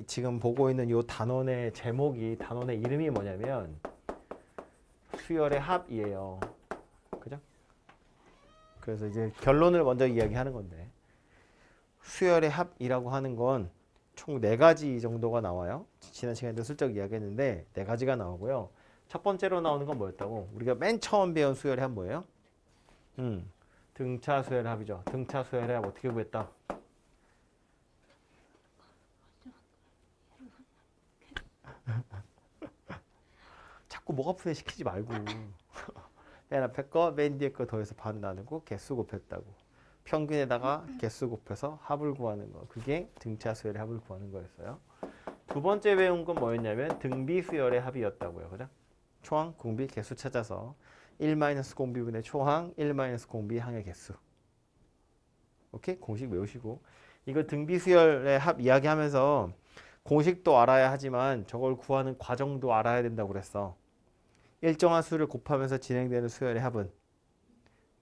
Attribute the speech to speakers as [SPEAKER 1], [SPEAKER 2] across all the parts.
[SPEAKER 1] 지금 보고 있는 요 단원의 제목이 단원의 이름이 뭐냐면 수열의 합이에요. 그죠? 그래서 이제 결론을 먼저 이야기하는 건데 수열의 합이라고 하는 건 총 4가지 정도가 나와요. 지난 시간에도 슬쩍 이야기했는데 4가지가 나오고요. 첫 번째로 나오는 건 뭐였다고? 우리가 맨 처음 배운 수열의 합 뭐예요? 등차 수열의 합이죠. 등차 수열의 합 어떻게 구했다? 자꾸 목 아프게 시키지 말고 맨 앞에 거, 맨 뒤에 거 더해서 반 나누고 개수 곱했다고. 평균에다가 개수 곱해서 합을 구하는 거. 그게 등차 수열의 합을 구하는 거였어요. 두 번째 배운 건 뭐였냐면 등비 수열의 합이었다고요. 그죠? 초항, 공비, 개수 찾아서 1-공비분의 초항, 1-공비 항의 개수. 오케이? 공식 외우시고. 이거 등비 수열의 합 이야기하면서 공식도 알아야 하지만 저걸 구하는 과정도 알아야 된다고 그랬어. 일정한 수를 곱하면서 진행되는 수열의 합은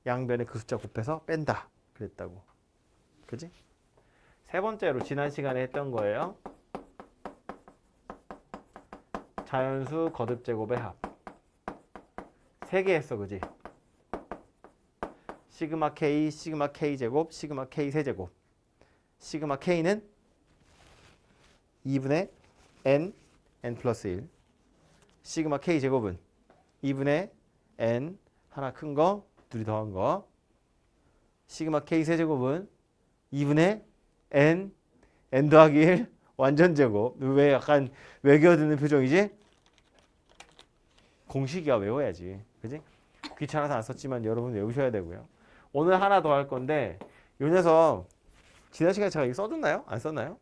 [SPEAKER 1] 양변에 그 숫자 곱해서 뺀다 그랬다고. 그지? 세 번째로 지난 시간에 했던 거예요. 자연수 거듭 제곱의 합. 3개 했어. 그지? 시그마 K, 시그마 K 제곱, 시그마 K 세제곱. 시그마 K는 2분의 N, N 플러스 1. 시그마 K 제곱은 2분의 N, 하나 큰 거, 둘이 더한 거. 시그마 K 세제곱은 2분의 N, N 더하기 1, 완전 제곱. 왜 약간 외겨드는 표정이지? 공식이야. 외워야지. 그지? 귀찮아서 안 썼지만 여러분 외우셔야 되고요. 오늘 하나 더 할 건데 요 녀석 지난 시간에 제가 이거 써줬나요? 안 썼나요?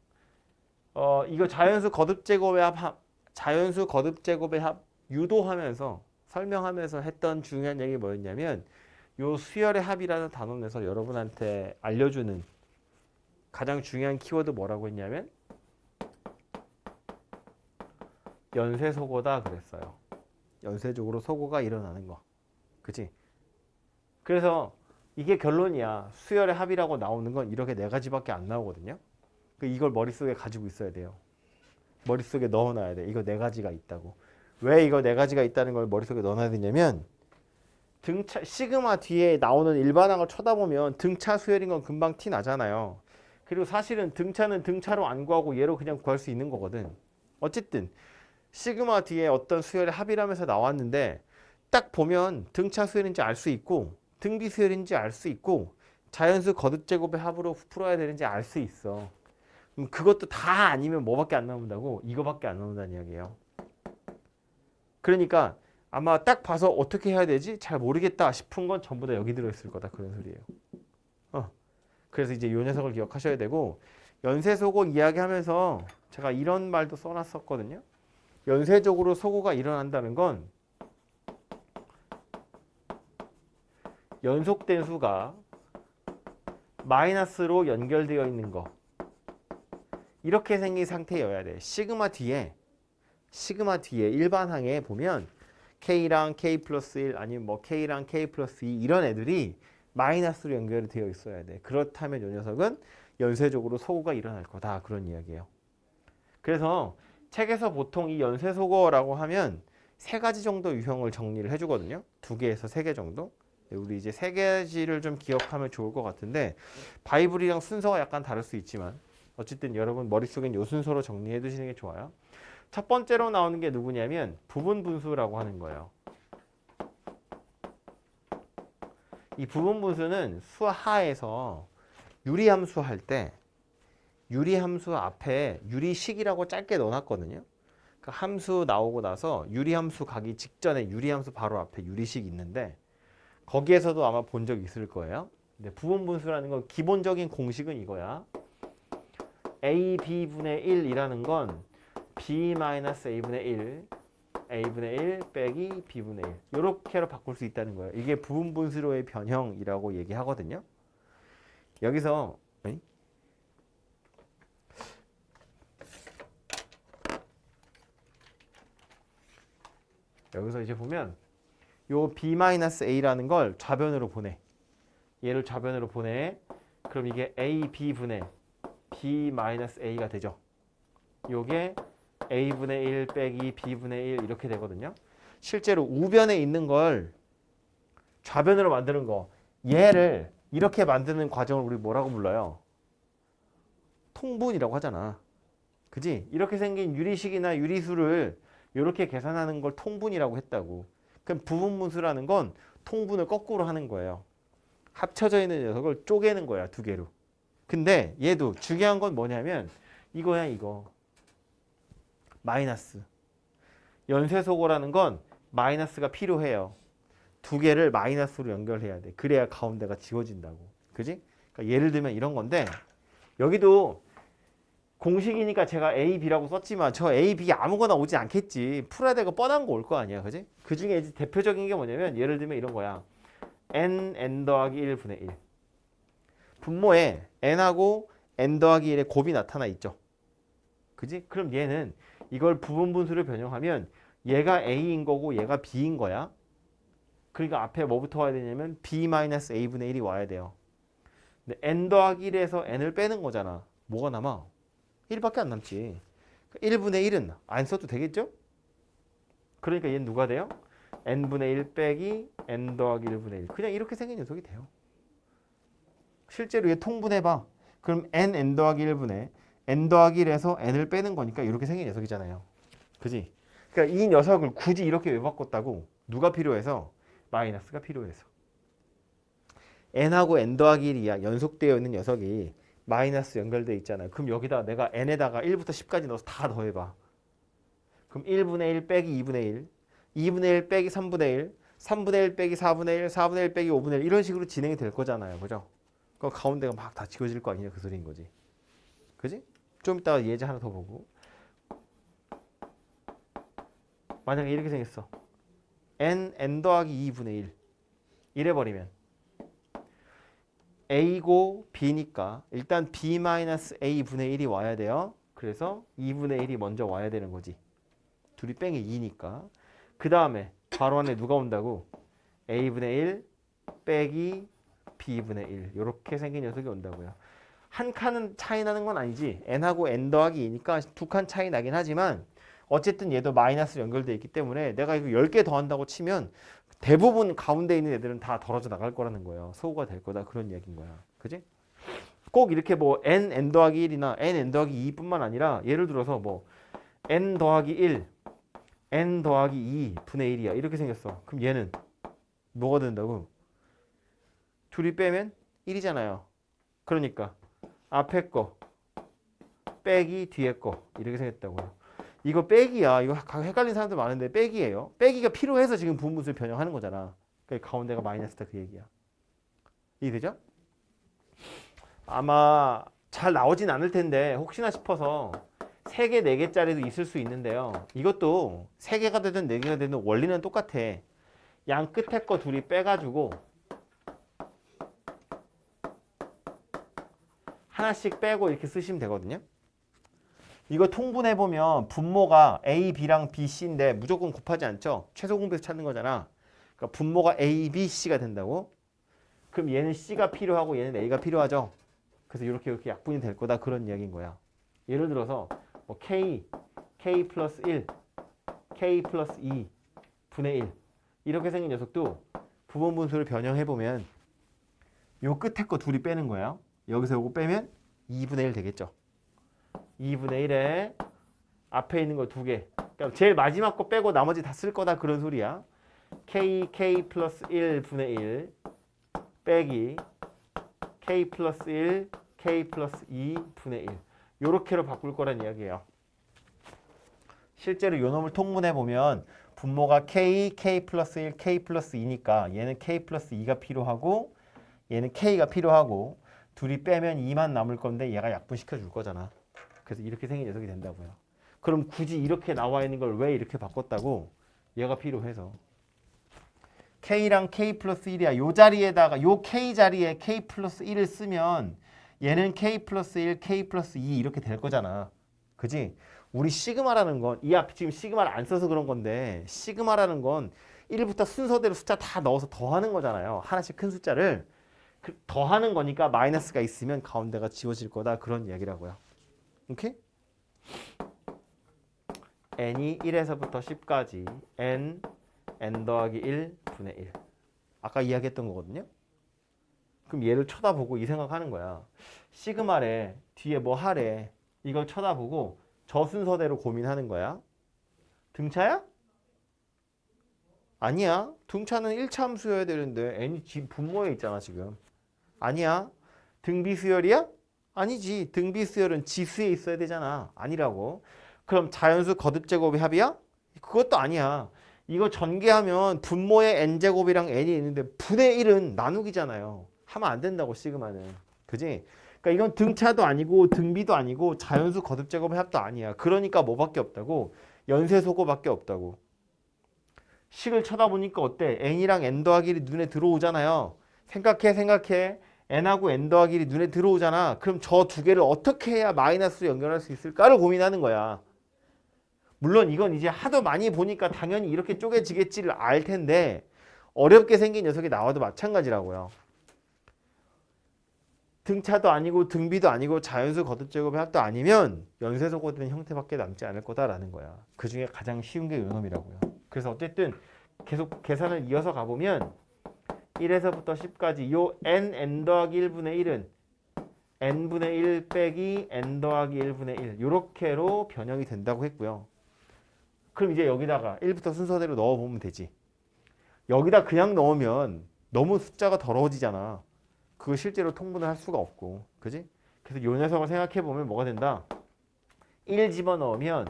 [SPEAKER 1] 이거 자연수 거듭 제곱의 합, 자연수 거듭 제곱의 합 유도하면서 설명하면서 했던 중요한 얘기 뭐였냐면 요 수열의 합이라는 단원에서 여러분한테 알려주는 가장 중요한 키워드 뭐라고 했냐면 연쇄소거다 그랬어요. 연쇄적으로 소거가 일어나는 거. 그치? 그래서 이게 결론이야. 수열의 합이라고 나오는 건 이렇게 4가지밖에 안 나오거든요. 이걸 머릿속에 가지고 있어야 돼요. 머릿속에 넣어놔야 돼. 이거 4가지가 있다고. 왜 이거 4가지가 있다는 걸 머릿속에 넣어놔야 되냐면 등차 시그마 뒤에 나오는 일반항을 쳐다보면 등차 수열인 건 금방 티 나잖아요. 그리고 사실은 등차는 등차로 안 구하고 얘로 그냥 구할 수 있는 거거든. 어쨌든 시그마 뒤에 어떤 수열의 합이라면서 나왔는데 딱 보면 등차 수열인지 알 수 있고 등비 수열인지 알 수 있고 자연수 거듭 제곱의 합으로 풀어야 되는지 알 수 있어. 그럼 그것도 다 아니면 뭐밖에 안 나온다고? 이거밖에 안 나온다는 이야기예요. 그러니까 아마 딱 봐서 어떻게 해야 되지? 잘 모르겠다 싶은 건 전부 다 여기 들어있을 거다. 그런 소리예요. 그래서 이제 이 녀석을 기억하셔야 되고 연쇄소고 이야기하면서 제가 이런 말도 써놨었거든요. 연쇄적으로 소고가 일어난다는 건 연속된 수가 마이너스로 연결되어 있는 거. 이렇게 생긴 상태여야 돼. 시그마 뒤에 일반항에 보면 K랑 K 플러스 1 아니면 뭐 K랑 K 플러스 2 이런 애들이 마이너스로 연결이 되어 있어야 돼. 그렇다면 이 녀석은 연쇄적으로 소거가 일어날 거다. 그런 이야기예요. 그래서 책에서 보통 이 연쇄소거라고 하면 3가지 정도 유형을 정리를 해주거든요. 2개에서 3개 정도. 우리 이제 3가지를 좀 기억하면 좋을 것 같은데 바이블이랑 순서가 약간 다를 수 있지만 어쨌든 여러분 머릿속엔 요 순서로 정리해 두시는 게 좋아요. 첫 번째로 나오는 게 누구냐면 부분 분수라고 하는 거예요. 이 부분 분수는 수하에서 유리함수 할 때 유리함수 앞에 유리식이라고 짧게 넣어놨거든요. 그 함수 나오고 나서 유리함수 가기 직전에 유리함수 바로 앞에 유리식 있는데 거기에서도 아마 본 적 있을 거예요. 근데 부분 분수라는 건 기본적인 공식은 이거야. a b분의 1이라는 건 b-a분의 1 a분의 1 빼기 b분의 1 이렇게로 바꿀 수 있다는 거예요. 이게 부분 분수로의 변형이라고 얘기하거든요. 여기서 이제 보면 요 b-a라는 걸 좌변으로 보내. 얘를 좌변으로 보내. 그럼 이게 a b분의 b-a가 되죠. 요게 a분의 1 빼기 b분의 1 이렇게 되거든요. 실제로 우변에 있는 걸 좌변으로 만드는 거, 얘를 이렇게 만드는 과정을 우리 뭐라고 불러요? 통분이라고 하잖아. 그지? 이렇게 생긴 유리식이나 유리수를 이렇게 계산하는 걸 통분이라고 했다고. 그럼 부분분수라는 건 통분을 거꾸로 하는 거예요. 합쳐져 있는 녀석을 쪼개는 거야, 두 개로. 근데 얘도 중요한 건 뭐냐면 이거야, 이거. 마이너스. 연쇄소거라는 건 마이너스가 필요해요. 두 개를 마이너스로 연결해야 돼. 그래야 가운데가 지워진다고. 그지? 그러니까 예를 들면 이런 건데 여기도 공식이니까 제가 A, B라고 썼지만 저 A, B 아무거나 오지 않겠지. 풀어야 되고 뻔한 거 올 거 아니야. 그지? 그 중에 이제 대표적인 게 뭐냐면 예를 들면 이런 거야. n 더하기 1분의 1. 분모에 n하고 n 더하기 1의 곱이 나타나 있죠. 그지? 그럼 얘는 이걸 부분분수를 변형하면 얘가 A인 거고 얘가 B인 거야. 그러니까 앞에 뭐부터 와야 되냐면 B-A분의 1이 와야 돼요. 근데 n 더하기 1에서 n을 빼는 거잖아. 뭐가 남아? 1밖에 안 남지. 1분의 1은 안 써도 되겠죠? 그러니까 얘는 누가 돼요? n분의 1 빼기 n 더하기 1분의 1. 그냥 이렇게 생긴 녀석이 돼요. 실제로 얘 통분해봐. 그럼 n 더하기 1분의 n 더하기 1에서 n을 빼는 거니까 이렇게 생긴 녀석이잖아요. 그지? 그러니까 이 녀석을 굳이 이렇게 왜 바꿨다고? 누가 필요해서? 마이너스가 필요해서. n하고 n 더하기 1이야. 연속되어 있는 녀석이 마이너스 연결되어 있잖아요. 그럼 여기다 내가 n에다가 1부터 10까지 넣어서 다 더해봐. 그럼 1분의 1 빼기 2분의 1, 2분의 1 빼기 3분의 1, 3분의 1 빼기 4분의 1, 4분의 1 빼기 5분의 1 이런 식으로 진행이 될 거잖아요. 그죠? 그 가운데가 막 다 지워질 거 아니냐 그 소리인 거지. 그지? 좀 이따가 예제 하나 더 보고. 만약에 이렇게 생겼어. n 더하기 2분의 1 이래버리면 a고 b니까 일단 b-a분의 1이 와야 돼요. 그래서 2분의 1이 먼저 와야 되는 거지. 둘이 뺑이 2니까. 그 다음에 바로 안에 누가 온다고? a분의 1 빼기 b분의 1 이렇게 생긴 녀석이 온다고요. 한 칸은 차이 나는 건 아니지. n하고 n 더하기 2니까 두 칸 차이 나긴 하지만 어쨌든 얘도 마이너스 연결되어 있기 때문에 내가 이거 10개 더한다고 치면 대부분 가운데 있는 애들은 다 덜어져 나갈 거라는 거예요. 소구가 될 거다 그런 얘기인 거야. 그지? 꼭 이렇게 뭐 n 더하기 1이나 n 더하기 2뿐만 아니라 예를 들어서 뭐 n 더하기 1, n 더하기 2 분의 1이야. 이렇게 생겼어. 그럼 얘는 뭐가 된다고? 둘이 빼면 1이잖아요. 그러니까 앞에 거 빼기 뒤에 거 이렇게 생겼다고요. 이거 빼기야. 이거 헷갈리는 사람들 많은데 빼기예요. 빼기가 필요해서 지금 부분분수를 변형하는 거잖아. 그러니까 가운데가 마이너스다 그 얘기야. 이해되죠? 아마 잘 나오진 않을 텐데 혹시나 싶어서 3개, 4개짜리도 있을 수 있는데요. 이것도 3개가 되든 4개가 되든 원리는 똑같아. 양 끝에 거 둘이 빼가지고 하나씩 빼고 이렇게 쓰시면 되거든요. 이거 통분해보면 분모가 A, B랑 B, C인데 무조건 곱하지 않죠? 최소 공배수 찾는 거잖아. 그러니까 분모가 A, B, C가 된다고? 그럼 얘는 C가 필요하고 얘는 A가 필요하죠? 그래서 이렇게 약분이 될 거다 그런 이야기인 거야. 예를 들어서 뭐 K 플러스 1, K 플러스 2 분의 1 이렇게 생긴 녀석도 부분분수를 변형해보면 요 끝에 거 둘이 빼는 거예요. 여기서 요거 빼면 2분의 1 되겠죠. 2분의 1에 앞에 있는 거 2개. 그러니까 제일 마지막 거 빼고 나머지 다 쓸 거다 그런 소리야. K 플러스 1 분의 1 빼기 K 플러스 1, K 플러스 2 분의 1 요렇게로 바꿀 거란 이야기예요. 실제로 요 놈을 통분해보면 분모가 K 플러스 1, K 플러스 2니까 얘는 K 플러스 2가 필요하고 얘는 K가 필요하고 둘이 빼면 2만 남을 건데 얘가 약분시켜 줄 거잖아. 그래서 이렇게 생긴 녀석이 된다고요. 그럼 굳이 이렇게 나와 있는 걸 왜 이렇게 바꿨다고? 얘가 필요해서. K랑 K 플러스 1이야. 요 자리에다가 요 K 자리에 K 플러스 1을 쓰면 얘는 K 플러스 1, K 플러스 2 이렇게 될 거잖아. 그지? 우리 시그마라는 건 이 앞에 지금 시그마를 안 써서 그런 건데 시그마라는 건 1부터 순서대로 숫자 다 넣어서 더하는 거잖아요. 하나씩 큰 숫자를 더하는 거니까 마이너스가 있으면 가운데가 지워질 거다 그런 이야기라고요. 오케이? n이 1에서부터 10까지 n 더하기 1 분의 1. 아까 이야기했던 거거든요. 그럼 얘를 쳐다보고 이 생각하는 거야. 시그마래 뒤에 뭐 하래 이걸 쳐다보고 저 순서대로 고민하는 거야. 등차야? 아니야. 등차는 1차 함수여야 되는데 n이 분모에 있잖아 지금. 아니야. 등비수열이야? 아니지. 등비수열은 지수에 있어야 되잖아. 아니라고. 그럼 자연수 거듭제곱의 합이야? 그것도 아니야. 이거 전개하면 분모에 n제곱이랑 n이 있는데 분의 1은 나누기잖아요. 하면 안 된다고 시그마는. 그지? 그러니까 이건 등차도 아니고 등비도 아니고 자연수 거듭제곱의 합도 아니야. 그러니까 뭐밖에 없다고? 연쇄소거밖에 없다고. 식을 쳐다보니까 어때? n이랑 n 더하기 1이 눈에 들어오잖아요. 생각해. n하고 n 더하기 1이 눈에 들어오잖아. 그럼 저 두 개를 어떻게 해야 마이너스로 연결할 수 있을까를 고민하는 거야. 물론 이건 이제 하도 많이 보니까 당연히 이렇게 쪼개지겠지를 알 텐데 어렵게 생긴 녀석이 나와도 마찬가지라고요. 등차도 아니고 등비도 아니고 자연수 거듭제곱의 합도 아니면 연쇄소거되는 형태밖에 남지 않을 거다라는 거야. 그중에 가장 쉬운 게 요놈이라고요. 그래서 어쨌든 계속 계산을 이어서 가보면 1에서부터 10까지 요 n 더하기 1분의 1은 n분의 1 빼기 n 더하기 1분의 1 요렇게로 변형이 된다고 했고요. 그럼 이제 여기다가 1부터 순서대로 넣어보면 되지. 여기다 그냥 넣으면 너무 숫자가 더러워지잖아. 그거 실제로 통분을 할 수가 없고. 그지? 그래서 요 녀석을 생각해보면 뭐가 된다? 1 집어넣으면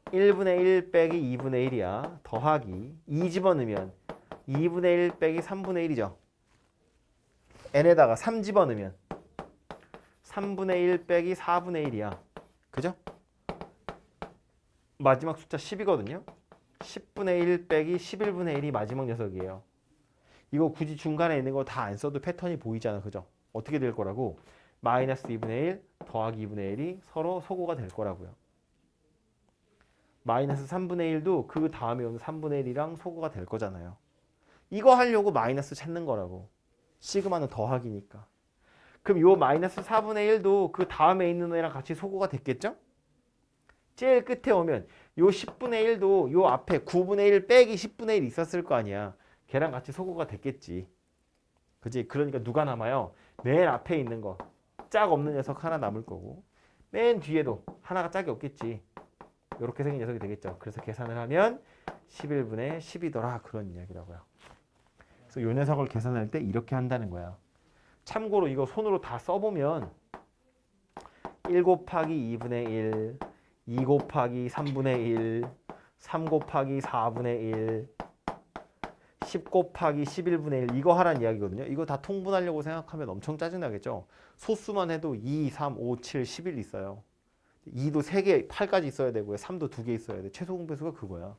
[SPEAKER 1] 1분의 1 빼기 2분의 1이야. 더하기 2 집어넣으면 2분의 1 빼기 3분의 1이죠. n에다가 3 집어넣으면 3분의 1 빼기 4분의 1이야. 그죠? 마지막 숫자 10이거든요. 10분의 1 빼기 11분의 1이 마지막 녀석이에요. 이거 굳이 중간에 있는 거 다 안 써도 패턴이 보이잖아. 그죠? 어떻게 될 거라고? 마이너스 2분의 1 더하기 2분의 1이 서로 소거가 될 거라고요. 마이너스 3분의 1도 그 다음에 오는 3분의 1이랑 소거가 될 거잖아요. 이거 하려고 마이너스 찾는 거라고. 시그마는 더하기니까. 그럼 요 마이너스 4분의 1도 그 다음에 있는 애랑 같이 소거가 됐겠죠? 제일 끝에 오면 요 10분의 1도 요 앞에 9분의 1 빼기 10분의 1 있었을 거 아니야. 걔랑 같이 소거가 됐겠지. 그지? 그러니까 누가 남아요? 맨 앞에 있는 거. 짝 없는 녀석 하나 남을 거고 맨 뒤에도 하나가 짝이 없겠지. 이렇게 생긴 녀석이 되겠죠. 그래서 계산을 하면 11분의 10이더라. 그런 이야기라고요. 그래서 요 녀석을 계산할 때 이렇게 한다는 거야. 참고로 이거 손으로 다 써보면 1 곱하기 2분의 1 2 곱하기 3분의 1 3 곱하기 4분의 1 10 곱하기 11분의 1 이거 하라는 이야기거든요. 이거 다 통분하려고 생각하면 엄청 짜증나겠죠. 소수만 해도 2, 3, 5, 7, 11 있어요. 2도 3개, 8까지 있어야 되고요. 3도 2개 있어야 돼. 최소 공배수가 그거야.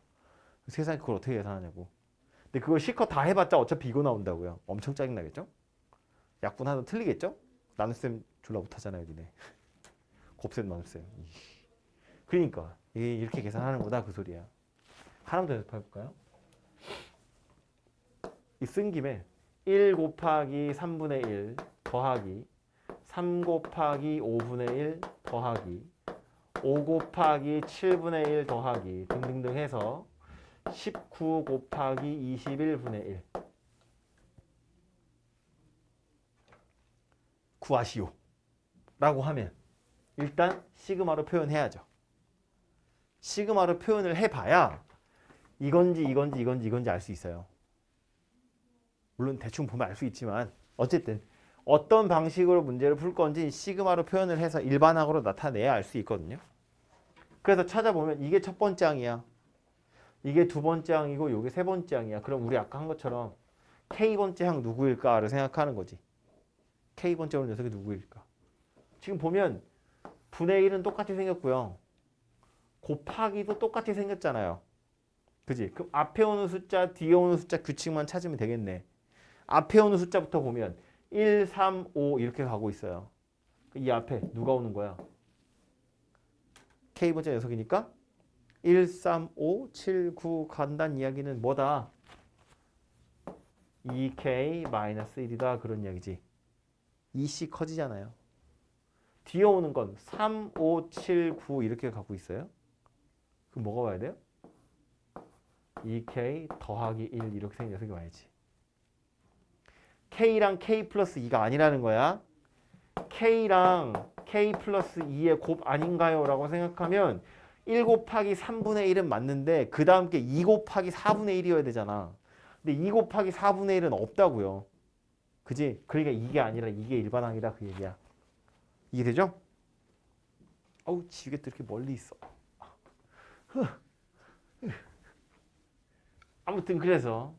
[SPEAKER 1] 세상에 그걸 어떻게 계산하냐고. 근데 그걸 실컷 다 해봤자 어차피 이거 나온다고요. 엄청 짜증나겠죠. 약분 하나 틀리겠죠. 나눗셈 졸라 못하잖아요. 니네. 곱셈 나눗셈. 그러니까 이렇게 계산하는 거다 그 소리야. 하나만 더 연습해볼까요? 이 쓴 김에 1 곱하기 3분의 1 더하기 3 곱하기 5분의 1 더하기 5 곱하기 7분의 1 더하기 등등등 해서 19 곱하기 21분의 1 구하시오 라고 하면 일단 시그마로 표현해야죠. 시그마로 표현을 해봐야 이건지 알 수 있어요. 물론 대충 보면 알 수 있지만 어쨌든 어떤 방식으로 문제를 풀 건지 시그마로 표현을 해서 일반항으로 나타내야 알 수 있거든요. 그래서 찾아보면 이게 첫 번째 항이야. 이게 두 번째 항이고 이게 세 번째 항이야. 그럼 우리 아까 한 것처럼 K번째 항 누구일까를 생각하는 거지. K번째 오는 녀석이 누구일까. 지금 보면 분의 1은 똑같이 생겼고요. 곱하기도 똑같이 생겼잖아요. 그지? 그럼 앞에 오는 숫자, 뒤에 오는 숫자 규칙만 찾으면 되겠네. 앞에 오는 숫자부터 보면 1, 3, 5 이렇게 가고 있어요. 이 앞에 누가 오는 거야? K번째 녀석이니까 1, 3, 5, 7, 9 간다는 이야기는 뭐다? 2K-1이다 그런 이야기지. 2C 커지잖아요. 뒤에 오는 건 3, 5, 7, 9 이렇게 가고 있어요. 그럼 뭐가 와야 돼요? 2k 더하기 1 이렇게 생긴 녀석이 와야지. k랑 k 플러스 2가 아니라는 거야. k랑 k 플러스 2의 곱 아닌가요? 라고 생각하면 1 곱하기 3분의 1은 맞는데 그 다음 게 2 곱하기 4분의 1이어야 되잖아. 근데 2 곱하기 4분의 1은 없다고요. 그지? 그러니까 이게 아니라 이게 일반항이다 그 얘기야. 이해되죠? 어우 지우개 또 이렇게 멀리 있어. 아무튼 그래서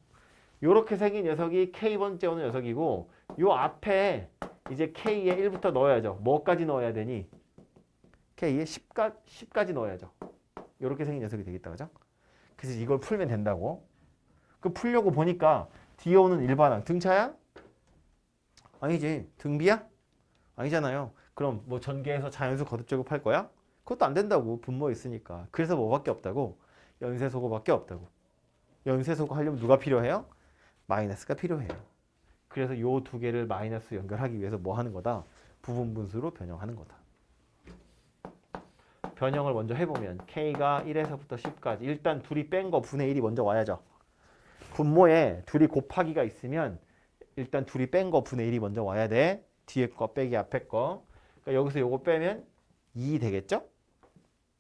[SPEAKER 1] 요렇게 생긴 녀석이 K번째 오는 녀석이고 요 앞에 이제 K에 1부터 넣어야죠. 뭐까지 넣어야 되니? K에 10까지 넣어야죠. 요렇게 생긴 녀석이 되겠다. 그죠? 그래서 이걸 풀면 된다고. 그 풀려고 보니까 뒤에 오는 일반항 등차야? 아니지. 등비야? 아니잖아요. 그럼 뭐 전개해서 자연수 거듭 제곱할 거야? 그것도 안 된다고. 분모 있으니까. 그래서 뭐밖에 없다고? 연쇄소거밖에 없다고. 연쇄소거 하려면 누가 필요해요? 마이너스가 필요해요. 그래서 요 두 개를 마이너스 연결하기 위해서 뭐 하는 거다? 부분분수로 변형하는 거다. 변형을 먼저 해보면 K가 1에서부터 10까지 일단 둘이 뺀 거 분의 1이 먼저 와야죠. 분모에 둘이 곱하기가 있으면 일단 둘이 뺀 거 분의 1이 먼저 와야 돼. 뒤에 거 빼기 앞에 거. 그러니까 여기서 요거 빼면 2 되겠죠?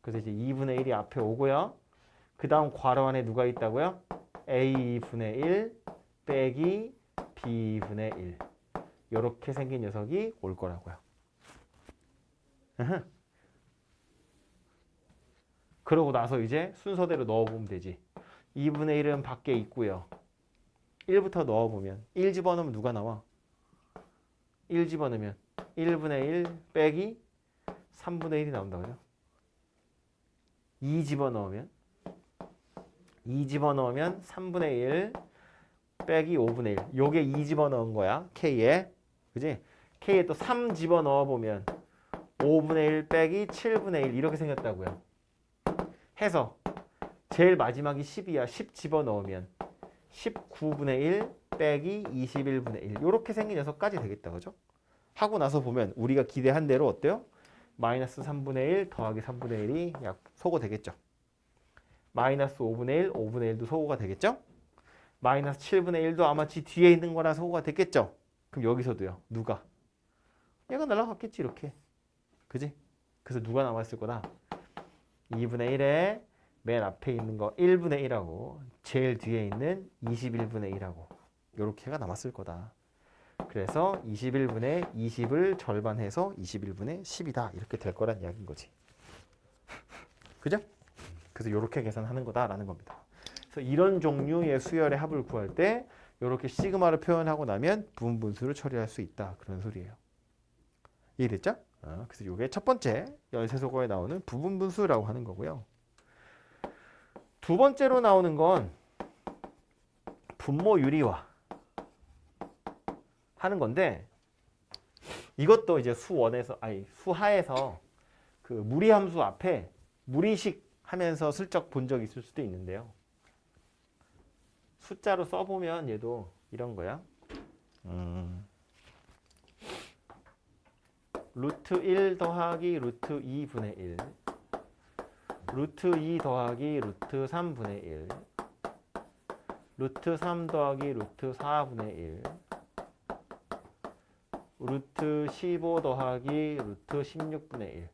[SPEAKER 1] 그래서 이제 2분의 1이 앞에 오고요. 그 다음 괄호 안에 누가 있다고요? A분의 1 빼기 B분의 1 이렇게 생긴 녀석이 올 거라고요. 그러고 나서 이제 순서대로 넣어보면 되지. 2분의 1은 밖에 있고요. 1부터 넣어보면 1 집어넣으면 누가 나와? 1 집어넣으면 1분의 1 빼기 3분의 1이 나온다. 그죠? 2 집어넣으면 3분의 1 빼기 5분의 1. 요게 2 집어넣은 거야. K에. 그지? K에 또 3 집어넣어보면 5분의 1 빼기 7분의 1 이렇게 생겼다고요. 해서 제일 마지막이 10이야. 10 집어넣으면 19분의 1 빼기 21분의 1 이렇게 생긴 녀석까지 되겠다. 그죠? 하고 나서 보면 우리가 기대한 대로 어때요? 마이너스 3분의 1 더하기 3분의 1이 약 소거 되겠죠. 마이너스 5분의 1, 5분의 1도 소거가 되겠죠? 마이너스 7분의 1도 아마 지 뒤에 있는 거라 소거가 됐겠죠? 그럼 여기서도요. 누가? 얘가 날아갔겠지 이렇게. 그지? 그래서 누가 남았을 거다? 2분의 1에 맨 앞에 있는 거 1분의 1하고 제일 뒤에 있는 21분의 1하고 요렇게가 남았을 거다. 그래서 21분의 20을 절반해서 21분의 10이다. 이렇게 될 거란 이야기인 거지. 그죠? 그래서 이렇게 계산하는 거다라는 겁니다. 그래서 이런 종류의 수열의 합을 구할 때 이렇게 시그마를 표현하고 나면 부분분수를 처리할 수 있다. 그런 소리예요. 이해됐죠? 그래서 이게 첫 번째 열쇠소거에 나오는 부분분수라고 하는 거고요. 두 번째로 나오는 건 분모 유리화 하는 건데 이것도 이제 수하에서 그 무리함수 앞에 무리식 하면서 슬쩍 본 적 있을 수도 있는데요. 숫자로 써보면 얘도 이런 거야. 루트 1 더하기 루트 2분의 1 루트 2 더하기 루트 3분의 1 루트 3 더하기 루트 4분의 1 루트 15 더하기 루트 16분의 1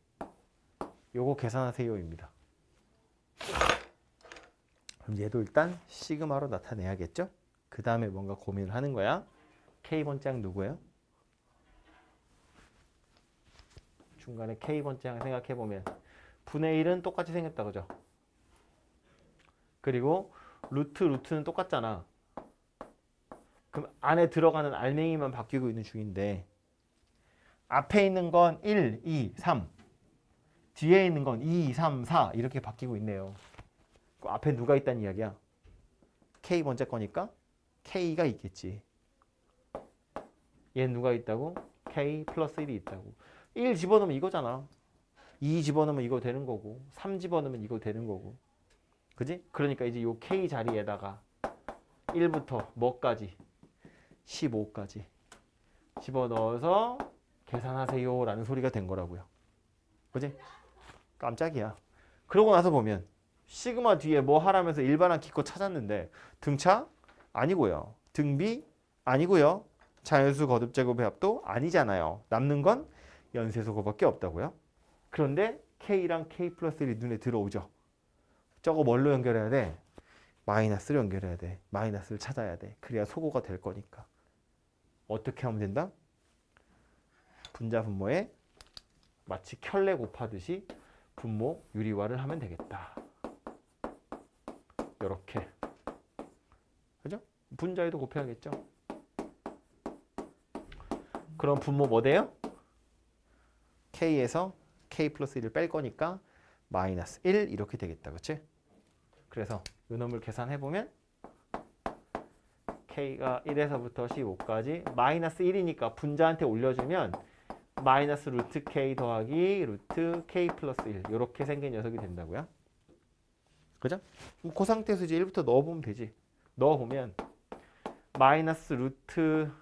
[SPEAKER 1] 요거 계산하세요입니다. 그럼 얘도 일단 시그마로 나타내야겠죠? 그 다음에 뭔가 고민을 하는 거야. K번째 누구예요? 중간에 K번째 생각해보면 분의 1은 똑같이 생겼다. 그죠? 그리고 루트는 똑같잖아. 그럼 안에 들어가는 알맹이만 바뀌고 있는 중인데 앞에 있는 건 1, 2, 3 뒤에 있는 건 2, 3, 4 이렇게 바뀌고 있네요. 그 앞에 누가 있다는 이야기야? K번째 거니까 K가 있겠지. 얘는 누가 있다고? K 플러스 1이 있다고. 1 집어넣으면 이거잖아. 2 집어넣으면 이거 되는 거고 3 집어넣으면 이거 되는 거고. 그지? 그러니까 이제 요 K 자리에다가 1부터 뭐까지? 15까지 집어넣어서 계산하세요 라는 소리가 된 거라고요. 그지? 깜짝이야. 그러고 나서 보면 시그마 뒤에 뭐 하라면서 일반항 기껏 찾았는데 등차? 아니고요. 등비? 아니고요. 자연수 거듭 제곱의 합도? 아니잖아요. 남는 건 연쇄소 거밖에 없다고요. 그런데 K랑 K 플러스 1이 눈에 들어오죠. 저거 뭘로 연결해야 돼? 마이너스로 연결해야 돼. 마이너스를 찾아야 돼. 그래야 소거가 될 거니까. 어떻게 하면 된다? 분자 분모에 마치 켤레 곱하듯이 분모 유리화를 하면 되겠다. 이렇게. 그죠? 분자에도 곱해야겠죠. 그럼 분모 뭐 돼요? K에서 K 플러스 1을 뺄 거니까 마이너스 1 이렇게 되겠다. 그치? 그래서 요놈을 계산해보면 K가 1에서부터 15까지 마이너스 1이니까 분자한테 올려주면 마이너스 루트 K 더하기 루트 K 플러스 1 이렇게 생긴 녀석이 된다고요. 그죠? 그 상태에서 이제 1부터 넣어보면 되지. 넣어보면 마이너스 루트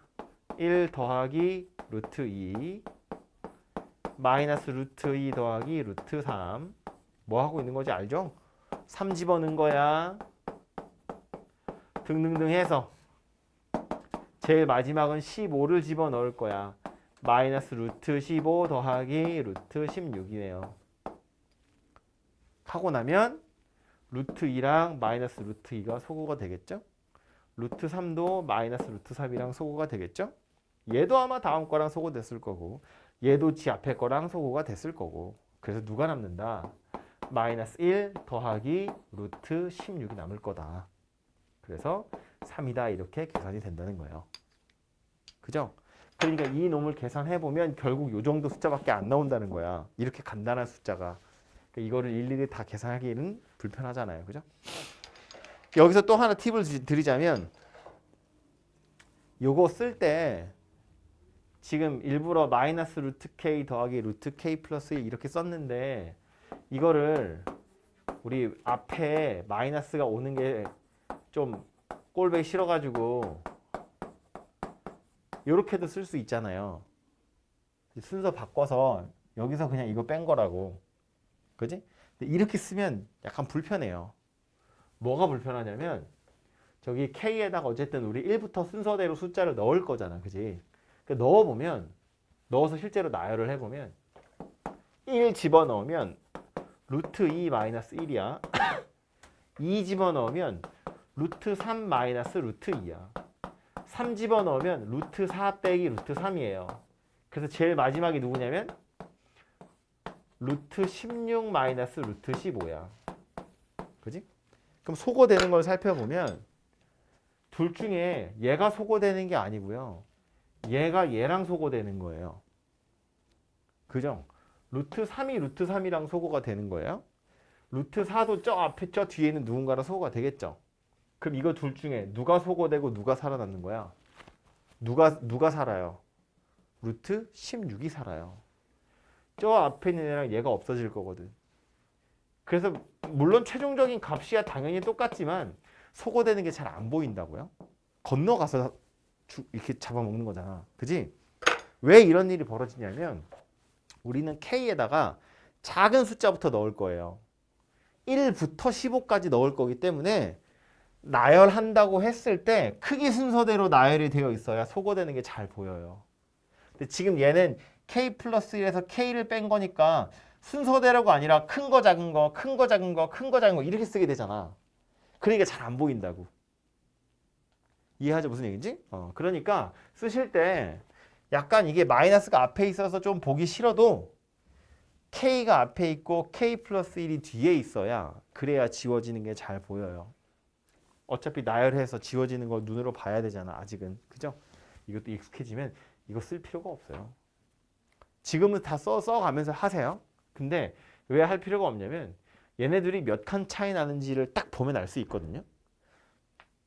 [SPEAKER 1] 1 더하기 루트 2 마이너스 루트 2 더하기 루트 3 뭐 하고 있는 거지 알죠? 3 집어넣은 거야. 등등등 해서 제일 마지막은 15를 집어넣을 거야. 마이너스 루트 15 더하기 루트 16이네요. 하고 나면 루트 2랑 마이너스 루트 2가 소거가 되겠죠? 루트 3도 마이너스 루트 3이랑 소거가 되겠죠? 얘도 아마 다음 거랑 소거됐을 거고 얘도 지 앞에 거랑 소거가 됐을 거고 그래서 누가 남는다? 마이너스 1 더하기 루트 16이 남을 거다. 그래서 3이다 이렇게 계산이 된다는 거예요. 그죠? 그러니까 이 놈을 계산해보면 결국 요 정도 숫자밖에 안 나온다는 거야. 이렇게 간단한 숫자가. 그러니까 이거를 일일이 다 계산하기는 불편하잖아요. 그죠? 여기서 또 하나 팁을 드리자면 요거 쓸 때 지금 일부러 마이너스 루트 K 더하기 루트 K 플러스 1 이렇게 썼는데 이거를 우리 앞에 마이너스가 오는 게 좀 꼴보기 싫어가지고 이렇게도 쓸 수 있잖아요. 순서 바꿔서 여기서 그냥 이거 뺀 거라고. 그지? 근데 이렇게 쓰면 약간 불편해요. 뭐가 불편하냐면 저기 K에다가 어쨌든 우리 1부터 순서대로 숫자를 넣을 거잖아. 그지? 그러니까 넣어보면 넣어서 실제로 나열을 해보면 1 집어넣으면 루트 2 마이너스 1이야. 2 집어넣으면 루트 3 마이너스 루트 2야. 3 집어넣으면 루트 4 빼기 루트 3이에요. 그래서 제일 마지막이 누구냐면 루트 16 마이너스 루트 15야. 그지? 그럼 소거되는 걸 살펴보면 둘 중에 얘가 소거되는 게 아니고요. 얘가 얘랑 소거되는 거예요. 그죠? 루트 3이 루트 3이랑 소거가 되는 거예요. 루트 4도 저 앞에 저 뒤에 있는 누군가랑 소거가 되겠죠. 그럼 이거 둘 중에 누가 소거되고 누가 살아남는 거야? 누가 살아요? 루트 16이 살아요. 저 앞에 있는 애랑 얘가 없어질 거거든. 그래서 물론 최종적인 값이야 당연히 똑같지만 소거되는 게 잘 안 보인다고요. 건너가서 이렇게 잡아먹는 거잖아. 그지? 왜 이런 일이 벌어지냐면 우리는 K에다가 작은 숫자부터 넣을 거예요. 1부터 15까지 넣을 거기 때문에 나열한다고 했을 때 크기 순서대로 나열이 되어 있어야 소거되는 게 잘 보여요. 근데 지금 얘는 K 플러스 1에서 K를 뺀 거니까 순서대로가 아니라 큰 거 작은 거, 큰 거 작은 거, 큰 거 작은 거 이렇게 쓰게 되잖아. 그러니까 잘 안 보인다고. 이해하죠? 무슨 얘기인지? 그러니까 쓰실 때 약간 이게 마이너스가 앞에 있어서 좀 보기 싫어도 K가 앞에 있고 K 플러스 1이 뒤에 있어야 그래야 지워지는 게 잘 보여요. 어차피 나열해서 지워지는 걸 눈으로 봐야 되잖아. 아직은. 그죠? 이것도 익숙해지면 이거 쓸 필요가 없어요. 지금은 다 써가면서 하세요. 근데 왜 할 필요가 없냐면 얘네들이 몇 칸 차이 나는지를 딱 보면 알 수 있거든요.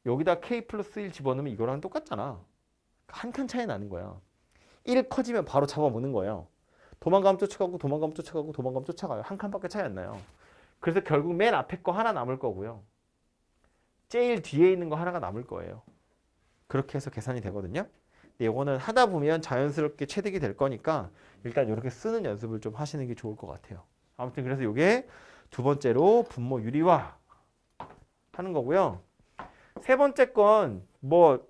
[SPEAKER 1] 여기다 K 플러스 1 집어넣으면 이거랑 똑같잖아. 한 칸 차이 나는 거야. 1 커지면 바로 잡아먹는 거예요. 도망가면 쫓아가고 도망가면 쫓아가고 도망가면 쫓아가요. 한 칸밖에 차이 안 나요. 그래서 결국 맨 앞에 거 하나 남을 거고요. 제일 뒤에 있는 거 하나가 남을 거예요. 그렇게 해서 계산이 되거든요. 근데 이거는 하다 보면 자연스럽게 체득이 될 거니까 일단 이렇게 쓰는 연습을 좀 하시는 게 좋을 것 같아요. 아무튼 그래서 이게 두 번째로 분모 유리화 하는 거고요. 세 번째 건 뭐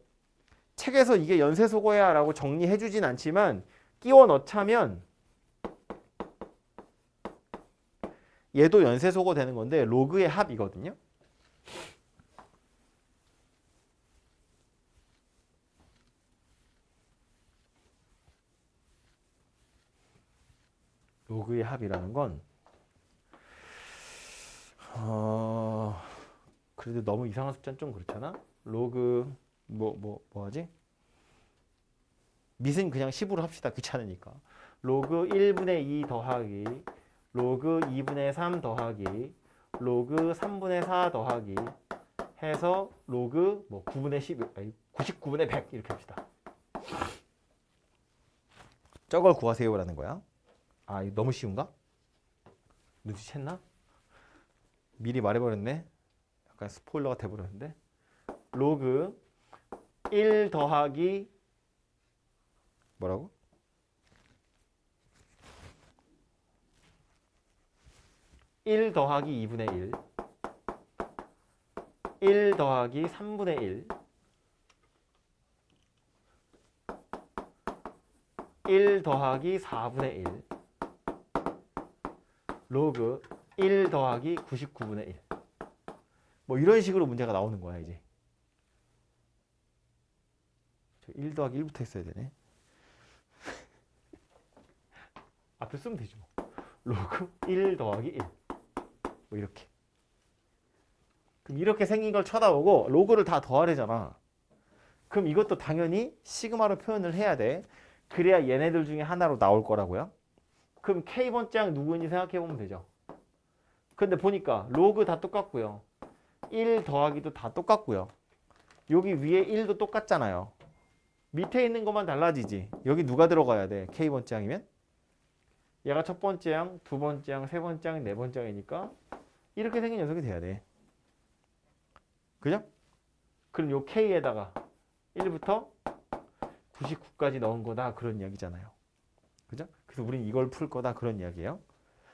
[SPEAKER 1] 책에서 이게 연쇄소거야 라고 정리해 주진 않지만 끼워 넣자면 얘도 연쇄소거 되는 건데 로그의 합이거든요. 로그의 합이라는 건 그래도 너무 이상한 숫자는 좀 그렇잖아. 로그 뭐 하지? 밑은 그냥 10으로 합시다. 귀찮으니까. 로그 1분의 2 더하기 로그 2분의 3 더하기 로그 3분의 4 더하기 해서 로그 뭐 9분의 10 아니 99분의 100 이렇게 합시다. 저걸 구하세요라는 거야. 아, 이거 너무 쉬운가? 눈치챘나? 미리 말해버렸네. 약간 스포일러가 돼버렸는데. 로그 1 더하기 뭐라고? 1 더하기 2분의 1 1 더하기 3분의 1 1 더하기 4분의 1 로그 1 더하기 99분의 1 뭐 이런 식으로 문제가 나오는 거야 이제. 1 더하기 1부터 했어야 되네. 앞에 쓰면 되지 뭐. 로그 1 더하기 1 뭐 이렇게. 그럼 이렇게 생긴 걸 쳐다보고 로그를 다 더하래잖아. 그럼 이것도 당연히 시그마로 표현을 해야 돼. 그래야 얘네들 중에 하나로 나올 거라고요. 그럼 K번째 누구인지 생각해 보면 되죠. 근데 보니까 로그 다 똑같고요. 1 더하기도 다 똑같고요. 여기 위에 1도 똑같잖아요. 밑에 있는 것만 달라지지. 여기 누가 들어가야 돼? K번째 항이면? 얘가 첫 번째 항, 두 번째 항, 세 번째 항, 네 번째 항이니까 이렇게 생긴 녀석이 돼야 돼. 그죠? 그럼 요 K에다가 1부터 99까지 넣은 거다 그런 이야기잖아요. 그죠? 그래서 우린 이걸 풀 거다 그런 이야기예요.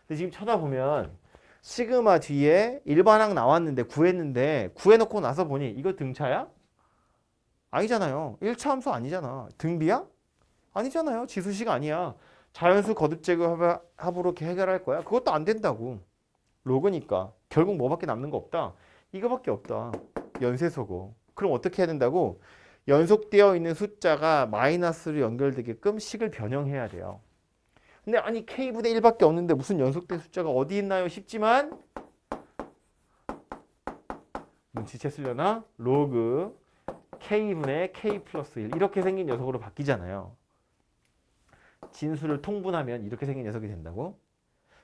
[SPEAKER 1] 근데 지금 쳐다보면 시그마 뒤에 일반항 나왔는데 구했는데 구해놓고 나서 보니 이거 등차야? 아니잖아요. 1차 함수 아니잖아. 등비야? 아니잖아요. 지수식 아니야. 자연수 거듭 제곱 합으로 이렇게 해결할 거야? 그것도 안 된다고. 로그니까. 결국 뭐밖에 남는 거 없다? 이거밖에 없다. 연쇄소거. 그럼 어떻게 해야 된다고? 연속되어 있는 숫자가 마이너스로 연결되게끔 식을 변형해야 돼요. 근데 아니 K분의 1밖에 없는데 무슨 연속된 숫자가 어디 있나요? 싶지만 눈치챘으려나? 로그 K분의 K 플러스 1 이렇게 생긴 녀석으로 바뀌잖아요. 진수를 통분하면 이렇게 생긴 녀석이 된다고?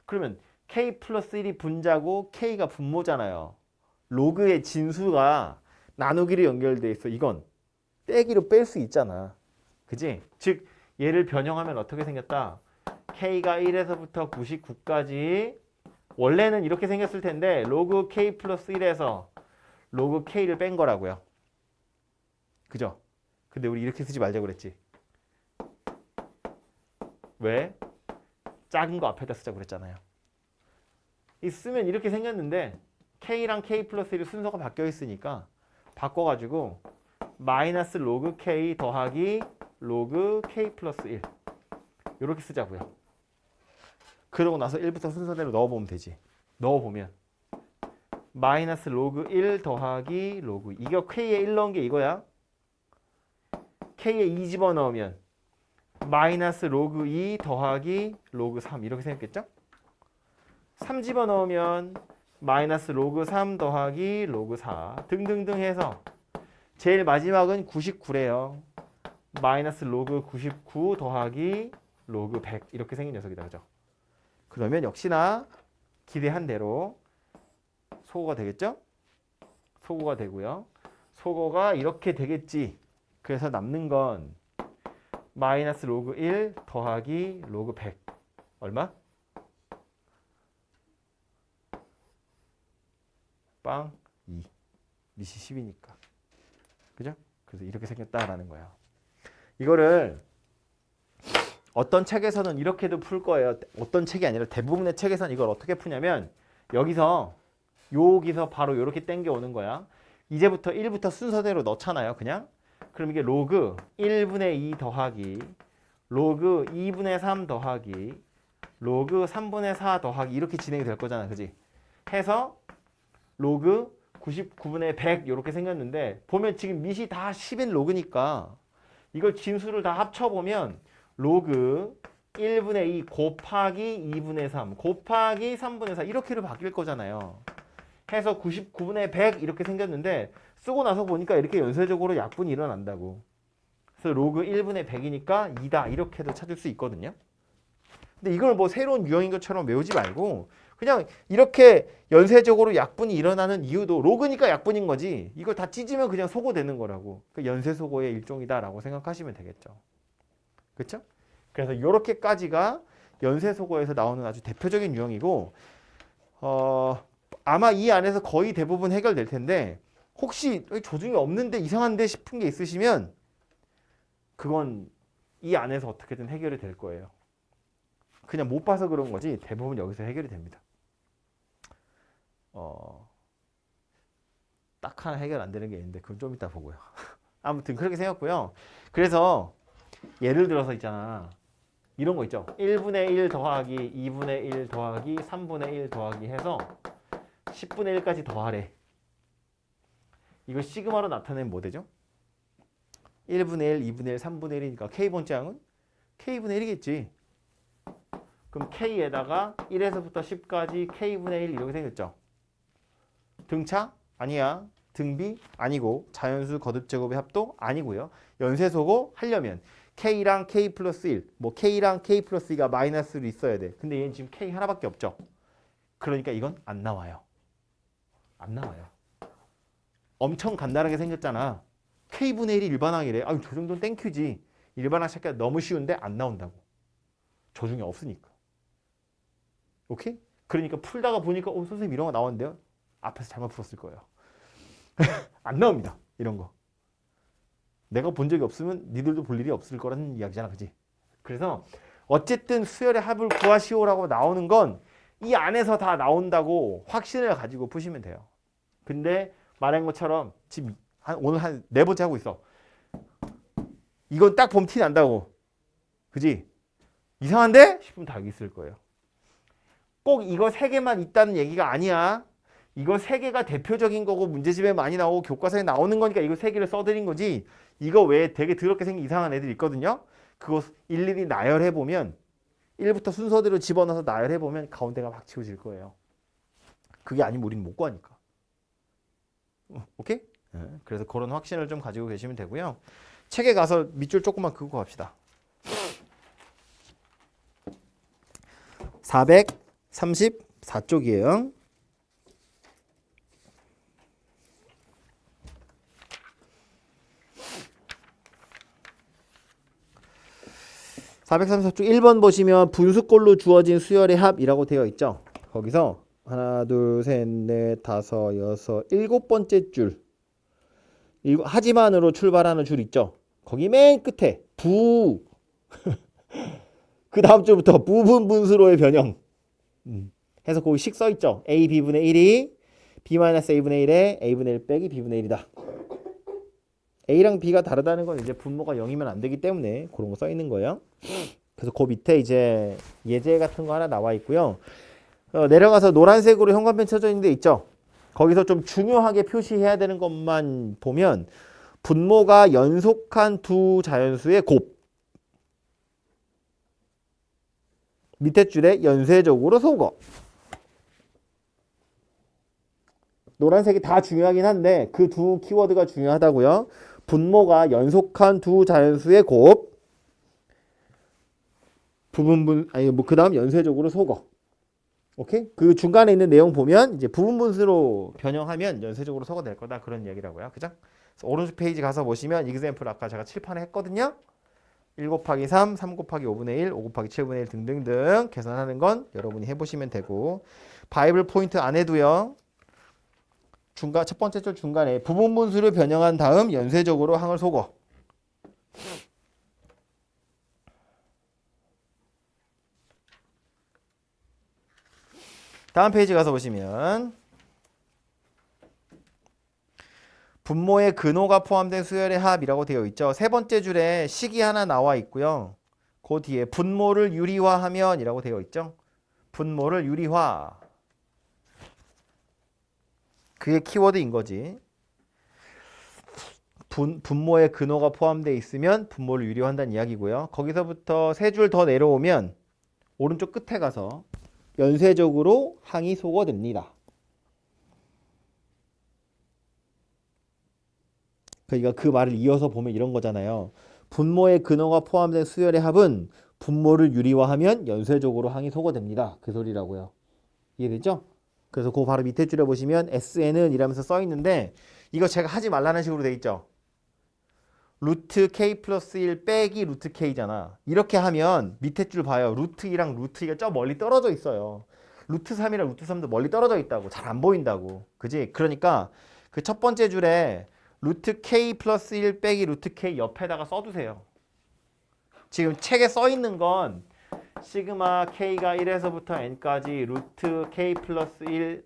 [SPEAKER 1] 그러면 K 플러스 1이 분자고 K가 분모잖아요. 로그의 진수가 나누기로 연결돼 있어. 이건 빼기로 뺄 수 있잖아. 그지? 즉 얘를 변형하면 어떻게 생겼다? K가 1에서부터 99까지 원래는 이렇게 생겼을 텐데 로그 K 플러스 1에서 로그 K를 뺀 거라고요. 그죠? 근데 우리 이렇게 쓰지 말자고 그랬지. 왜? 작은 거 앞에다 쓰자고 그랬잖아요. 이 쓰면 이렇게 생겼는데 K랑 K 플러스 1이 순서가 바뀌어 있으니까 바꿔가지고 마이너스 로그 K 더하기 로그 K 플러스 1 이렇게 쓰자고요. 그러고 나서 1부터 순서대로 넣어보면 되지. 넣어보면 마이너스 로그 1 더하기 로그 이거 K에 1 넣은 게 이거야. K에 2 집어넣으면 마이너스 로그 2 더하기 로그 3 이렇게 생겼겠죠? 3 집어넣으면 마이너스 로그 3 더하기 로그 4 등등등 해서 제일 마지막은 99래요. 마이너스 로그 99 더하기 로그 100 이렇게 생긴 녀석이다. 그죠? 그러면 역시나 기대한 대로 소거가 되겠죠? 소거가 되고요. 소거가 이렇게 되겠지. 그래서 남는 건 마이너스 로그 1 더하기 로그 100 얼마? 빵 2 밑이 10이니까 그죠? 그래서 이렇게 생겼다라는 거야. 이거를 어떤 책에서는 이렇게도 풀 거예요. 어떤 책이 아니라 대부분의 책에서는 이걸 어떻게 푸냐면 여기서 바로 이렇게 땡겨 오는 거야. 이제부터 1부터 순서대로 넣잖아요. 그냥. 그럼 이게 로그 1분의 2 더하기 로그 2분의 3 더하기 로그 3분의 4 더하기 이렇게 진행이 될 거잖아. 그지? 해서 로그 99분의 100 이렇게 생겼는데 보면 지금 밑이 다 10인 로그니까 이걸 진수를 다 합쳐보면 로그 1분의 2 곱하기 2분의 3 곱하기 3분의 4 이렇게로 바뀔 거잖아요. 해서 99분의 100 이렇게 생겼는데 쓰고 나서 보니까 이렇게 연쇄적으로 약분이 일어난다고. 그래서 로그 1분의 100이니까 2다 이렇게도 찾을 수 있거든요. 근데 이걸 뭐 새로운 유형인 것처럼 외우지 말고 그냥 이렇게 연쇄적으로 약분이 일어나는 이유도 로그니까 약분인 거지. 이걸 다 찢으면 그냥 소고되는 거라고. 그 연쇄소고의 일종이다라고 생각하시면 되겠죠. 그렇죠? 그래서 이렇게까지가 연쇄소고에서 나오는 아주 대표적인 유형이고 아마 이 안에서 거의 대부분 해결될 텐데 혹시 조중이 없는데 이상한데 싶은 게 있으시면 그건 이 안에서 어떻게든 해결이 될 거예요. 그냥 못 봐서 그런 거지 대부분 여기서 해결이 됩니다. 딱 하나 해결 안 되는 게 있는데 그건 좀 이따 보고요. 아무튼 그렇게 생겼고요. 그래서 예를 들어서 있잖아. 이런 거 있죠. 1분의 1 더하기 2분의 1 더하기 3분의 1 더하기 해서 10분의 1까지 더하래. 이거 시그마로 나타내면 뭐 되죠? 1분의 1, 2분의 1, 3분의 1이니까 K번째 항은 K분의 1이겠지. 그럼 K에다가 1에서부터 10까지 K분의 1 이렇게 생겼죠. 등차? 아니야. 등비? 아니고 자연수 거듭제곱의 합도? 아니고요. 연쇄소고 하려면 K랑 K 플러스 1, 뭐 K랑 K 플러스 2가 마이너스로 있어야 돼. 근데 얘는 지금 K 하나밖에 없죠. 그러니까 이건 안 나와요. 안 나와요. 엄청 간단하게 생겼잖아. K분의 1이 일반항이래. 아유, 저 정도는 땡큐지. 일반항 찾기가 너무 쉬운데 안 나온다고. 조중에 없으니까. 오케이? 그러니까 풀다가 보니까 선생님 이런 거 나왔는데요. 앞에서 잘못 풀었을 거예요. 안 나옵니다. 이런 거. 내가 본 적이 없으면 니들도 볼 일이 없을 거라는 이야기잖아. 그지? 그래서 어쨌든 수열의 합을 구하시오라고 나오는 건 이 안에서 다 나온다고 확신을 가지고 푸시면 돼요. 근데 말한 것처럼 지금 오늘 한 4번째 하고 있어. 이건 딱 보면 티 난다고. 그지? 이상한데? 싶으면 다 여기 있을 거예요. 꼭 이거 3개만 있다는 얘기가 아니야. 이거 3개가 대표적인 거고 문제집에 많이 나오고 교과서에 나오는 거니까 이거 3개를 써드린 거지. 이거 외에 되게 더럽게 생긴 이상한 애들 있거든요. 그거 일일이 나열해보면 1부터 순서대로 집어넣어서 나열해보면 가운데가 막 치워질 거예요. 그게 아니면 우리는 못 구하니까. 오케이? 그래서 그런 확신을 좀 가지고 계시면 되고요. 책에 가서 밑줄 조금만 그고 갑시다. 434쪽이에요. (434쪽) 1번 보시면 분수꼴로 주어진 수열의 합이라고 되어 있죠. 거기서 하나, 둘, 셋, 넷, 다섯, 여섯, 7번째 줄 하지만으로 출발하는 줄 있죠. 거기 맨 끝에 부 그 다음 줄부터 부분 분수로의 변형 해서 거기 식 써있죠. a b분의 1이 b-a분의 1에 a분의 1 빼기 b분의 1이다. a랑 b가 다르다는 건 이제 분모가 0이면 안 되기 때문에 그런 거 써있는 거예요. 그래서 그 밑에 이제 예제 같은 거 하나 나와 있고요. 내려가서 노란색으로 현관펜 쳐져 있는 데 있죠. 거기서 좀 중요하게 표시해야 되는 것만 보면 분모가 연속한 두 자연수의 곱 밑에 줄에 연쇄적으로 속어. 노란색이 다 중요하긴 한데 그 두 키워드가 중요하다고요. 분모가 연속한 두 자연수의 곱 그 다음 연쇄적으로 속어. 오케이? 그 중간에 있는 내용 보면 이제 부분분수로 변형하면 연쇄적으로 속어 될 거다 그런 얘기라고요. 그죠? 오른쪽 페이지 가서 보시면 example 아까 제가 칠판에 했거든요. 1 곱하기 3, 3 곱하기 5분의 1, 5 곱하기 7분의 1 등등등 계산하는 건 여러분이 해보시면 되고 바이블 포인트 안 해도요. 첫 번째 줄 중간에 부분분수를 변형한 다음 연쇄적으로 항을 속어. 다음 페이지 가서 보시면 분모의 근호가 포함된 수열의 합이라고 되어 있죠. 세 번째 줄에 식이 하나 나와 있고요. 그 뒤에 분모를 유리화하면 이라고 되어 있죠. 분모를 유리화. 그게 키워드인 거지. 분모의 근호가 포함되어 있으면 분모를 유리화한다는 이야기고요. 거기서부터 세 줄 더 내려오면 오른쪽 끝에 가서 연쇄적으로 항이 소거됩니다. 그러니까 그 말을 이어서 보면 이런 거잖아요. 분모의 근호가 포함된 수열의 합은 분모를 유리화하면 연쇄적으로 항이 소거됩니다. 그 소리라고요. 이해되죠? 그래서 그 바로 밑에 줄에 보시면 SN은 이라면서 써 있는데 이거 제가 하지 말라는 식으로 돼 있죠. 루트 K 플러스 1 빼기 루트 K잖아. 이렇게 하면 밑에 줄 봐요. 루트 2랑 루트 2가 저 멀리 떨어져 있어요. 루트 3이랑 루트 3도 멀리 떨어져 있다고. 잘 안 보인다고. 그지? 그러니까 그 첫 번째 줄에 루트 K 플러스 1 빼기 루트 K 옆에다가 써두세요. 지금 책에 써 있는 건 시그마 K가 1에서부터 N까지 루트 K 플러스 1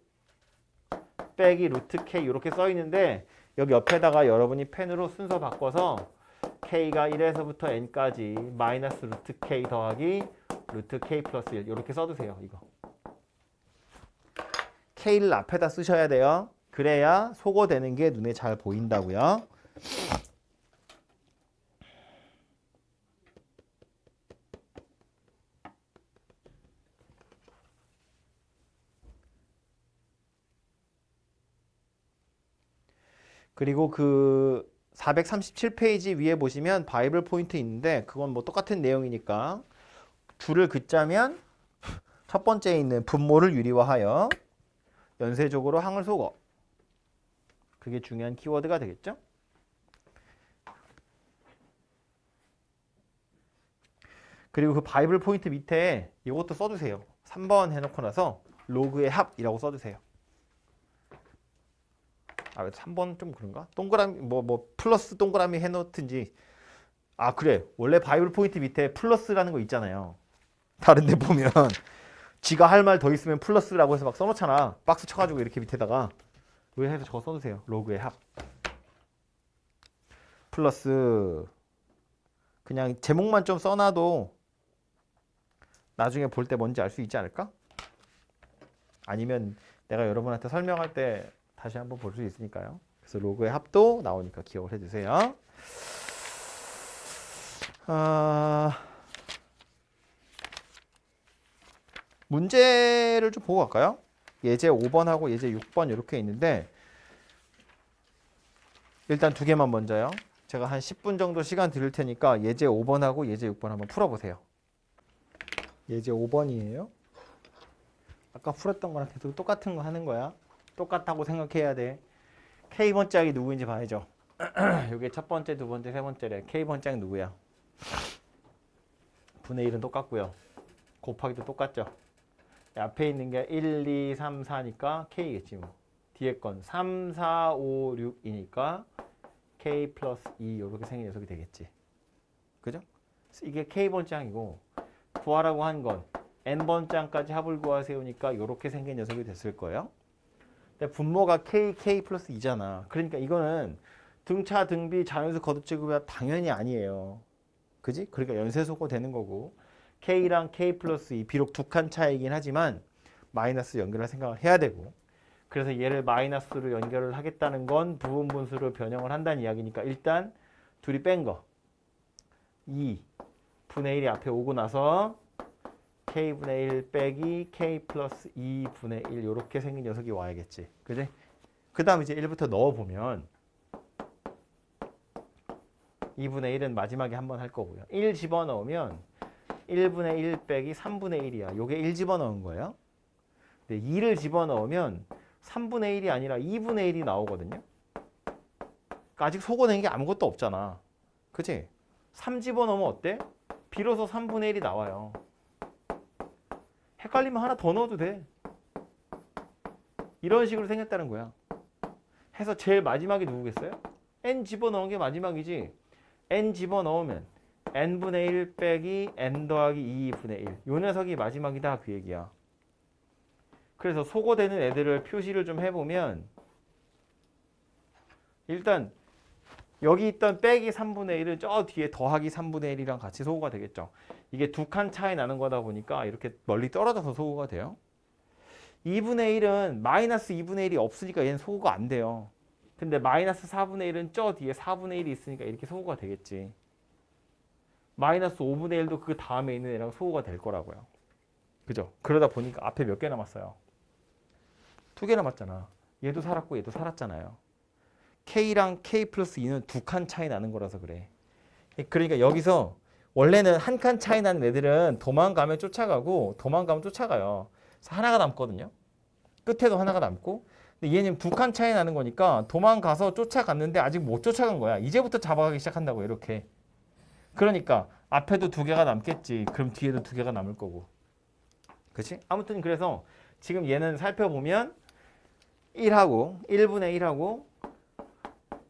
[SPEAKER 1] 빼기 루트 K 이렇게 써 있는데 여기 옆에다가 여러분이 펜으로 순서 바꿔서 K가 1에서부터 N까지 마이너스 루트 K 더하기 루트 K 플러스 1 이렇게 써두세요. 이거 K를 앞에다 쓰셔야 돼요. 그래야 소거되는 게 눈에 잘 보인다고요. 그리고 그 437페이지 위에 보시면 바이블 포인트 있는데 그건 뭐 똑같은 내용이니까 줄을 긋자면 첫 번째에 있는 분모를 유리화하여 연쇄적으로 항을 소거. 그게 중요한 키워드가 되겠죠? 그리고 그 바이블 포인트 밑에 이것도 써주세요. 3번 해놓고 나서 로그의 합이라고 써주세요. 아, 3번 좀 그런가? 동그라미 뭐 플러스 동그라미 해놓든지. 아, 그래. 원래 바이블 포인트 밑에 플러스라는 거 있잖아요. 다른 데 보면 지가 할 말 더 있으면 플러스라고 해서 막 써놓잖아. 박스 쳐가지고 이렇게 밑에다가 왜 해서 저거 써주세요. 로그의 합 플러스. 그냥 제목만 좀 써놔도 나중에 볼 때 뭔지 알 수 있지 않을까? 아니면 내가 여러분한테 설명할 때 다시 한번 볼 수 있으니까요. 그래서 로그의 합도 나오니까 기억을 해주세요. 문제를 좀 보고 갈까요? 예제 5번하고 예제 6번 이렇게 있는데 일단 두 개만 먼저요. 제가 한 10분 정도 시간 드릴 테니까 예제 5번하고 예제 6번 한번 풀어보세요. 예제 5번이에요. 아까 풀었던 거랑 계속 똑같은 거 하는 거야. 똑같다고 생각해야 돼. K번 짝이 누구인지 봐야죠. 이게 첫 번째, 두 번째, 세 번째래. K번 짝 누구야? 분의 1은 똑같고요. 곱하기도 똑같죠. 앞에 있는 게 1, 2, 3, 4니까 K겠지 뭐. 뒤에 건 3, 4, 5, 6이니까 K 플러스 2 이렇게 생긴 녀석이 되겠지. 그죠? 이게 K번 짝이고 구하라고 한 건 N번 짝까지 합을 구하세요니까 이렇게 생긴 녀석이 됐을 거예요. 근데 분모가 K 플러스 2잖아. 그러니까 이거는 등차, 등비, 자연수 거듭제곱이 당연히 아니에요. 그지? 그러니까 연쇄소거 되는 거고 K랑 K 플러스 2 비록 두 칸 차이긴 하지만 마이너스 연결할 생각을 해야 되고 그래서 얘를 마이너스로 연결을 하겠다는 건 부분 분수로 변형을 한다는 이야기니까 일단 둘이 뺀 거 2 분의 1이 앞에 오고 나서 K분의 1 빼기 K 플러스 2분의 1 이렇게 생긴 녀석이 와야겠지. 그지? 그 다음 이제 1부터 넣어보면 2분의 1은 마지막에 한번 할 거고요. 1 집어넣으면 1분의 1 빼기 3분의 1이야. 요게 1 집어넣은 거예요. 근데 2를 집어넣으면 3분의 1이 아니라 2분의 1이 나오거든요. 그러니까 아직 속어낸 게 아무것도 없잖아. 그치? 3 집어넣으면 어때? 비로소 3분의 1이 나와요. 헷갈리면 하나 더 넣어도 돼. 이런 식으로 생겼다는 거야. 해서 제일 마지막이 누구겠어요? n 집어넣은 게 마지막이지. n 집어넣으면 n분의 1 빼기 n 더하기 2분의 1. 요 녀석이 마지막이다 그 얘기야. 그래서 소거되는 애들을 표시를 좀 해보면 일단 여기 있던 빼기 3분의 1은 저 뒤에 더하기 3분의 1이랑 같이 소거가 되겠죠. 이게 두 칸 차이 나는 거다 보니까 이렇게 멀리 떨어져서 소거가 돼요. 2분의 1은 마이너스 2분의 1이 없으니까 얘는 소거가 안 돼요. 근데 마이너스 4분의 1은 저 뒤에 4분의 1이 있으니까 이렇게 소거가 되겠지. 마이너스 5분의 1도 그 다음에 있는 애랑 소거가 될 거라고요. 그죠? 그러다 보니까 앞에 몇 개 남았어요? 2개 남았잖아. 얘도 살았고 얘도 살았잖아요. K랑 K 플러스 2는 두 칸 차이 나는 거라서 그래. 그러니까 여기서 원래는 한 칸 차이 나는 애들은 도망가면 쫓아가고 도망가면 쫓아가요. 그래서 하나가 남거든요. 끝에도 하나가 남고. 근데 얘는 두 칸 차이 나는 거니까 도망가서 쫓아갔는데 아직 못 쫓아간 거야. 이제부터 잡아가기 시작한다고 이렇게. 그러니까 앞에도 2개가 남겠지. 그럼 뒤에도 2개가 남을 거고. 그렇지? 아무튼 그래서 지금 얘는 살펴보면 1하고 1분의 1하고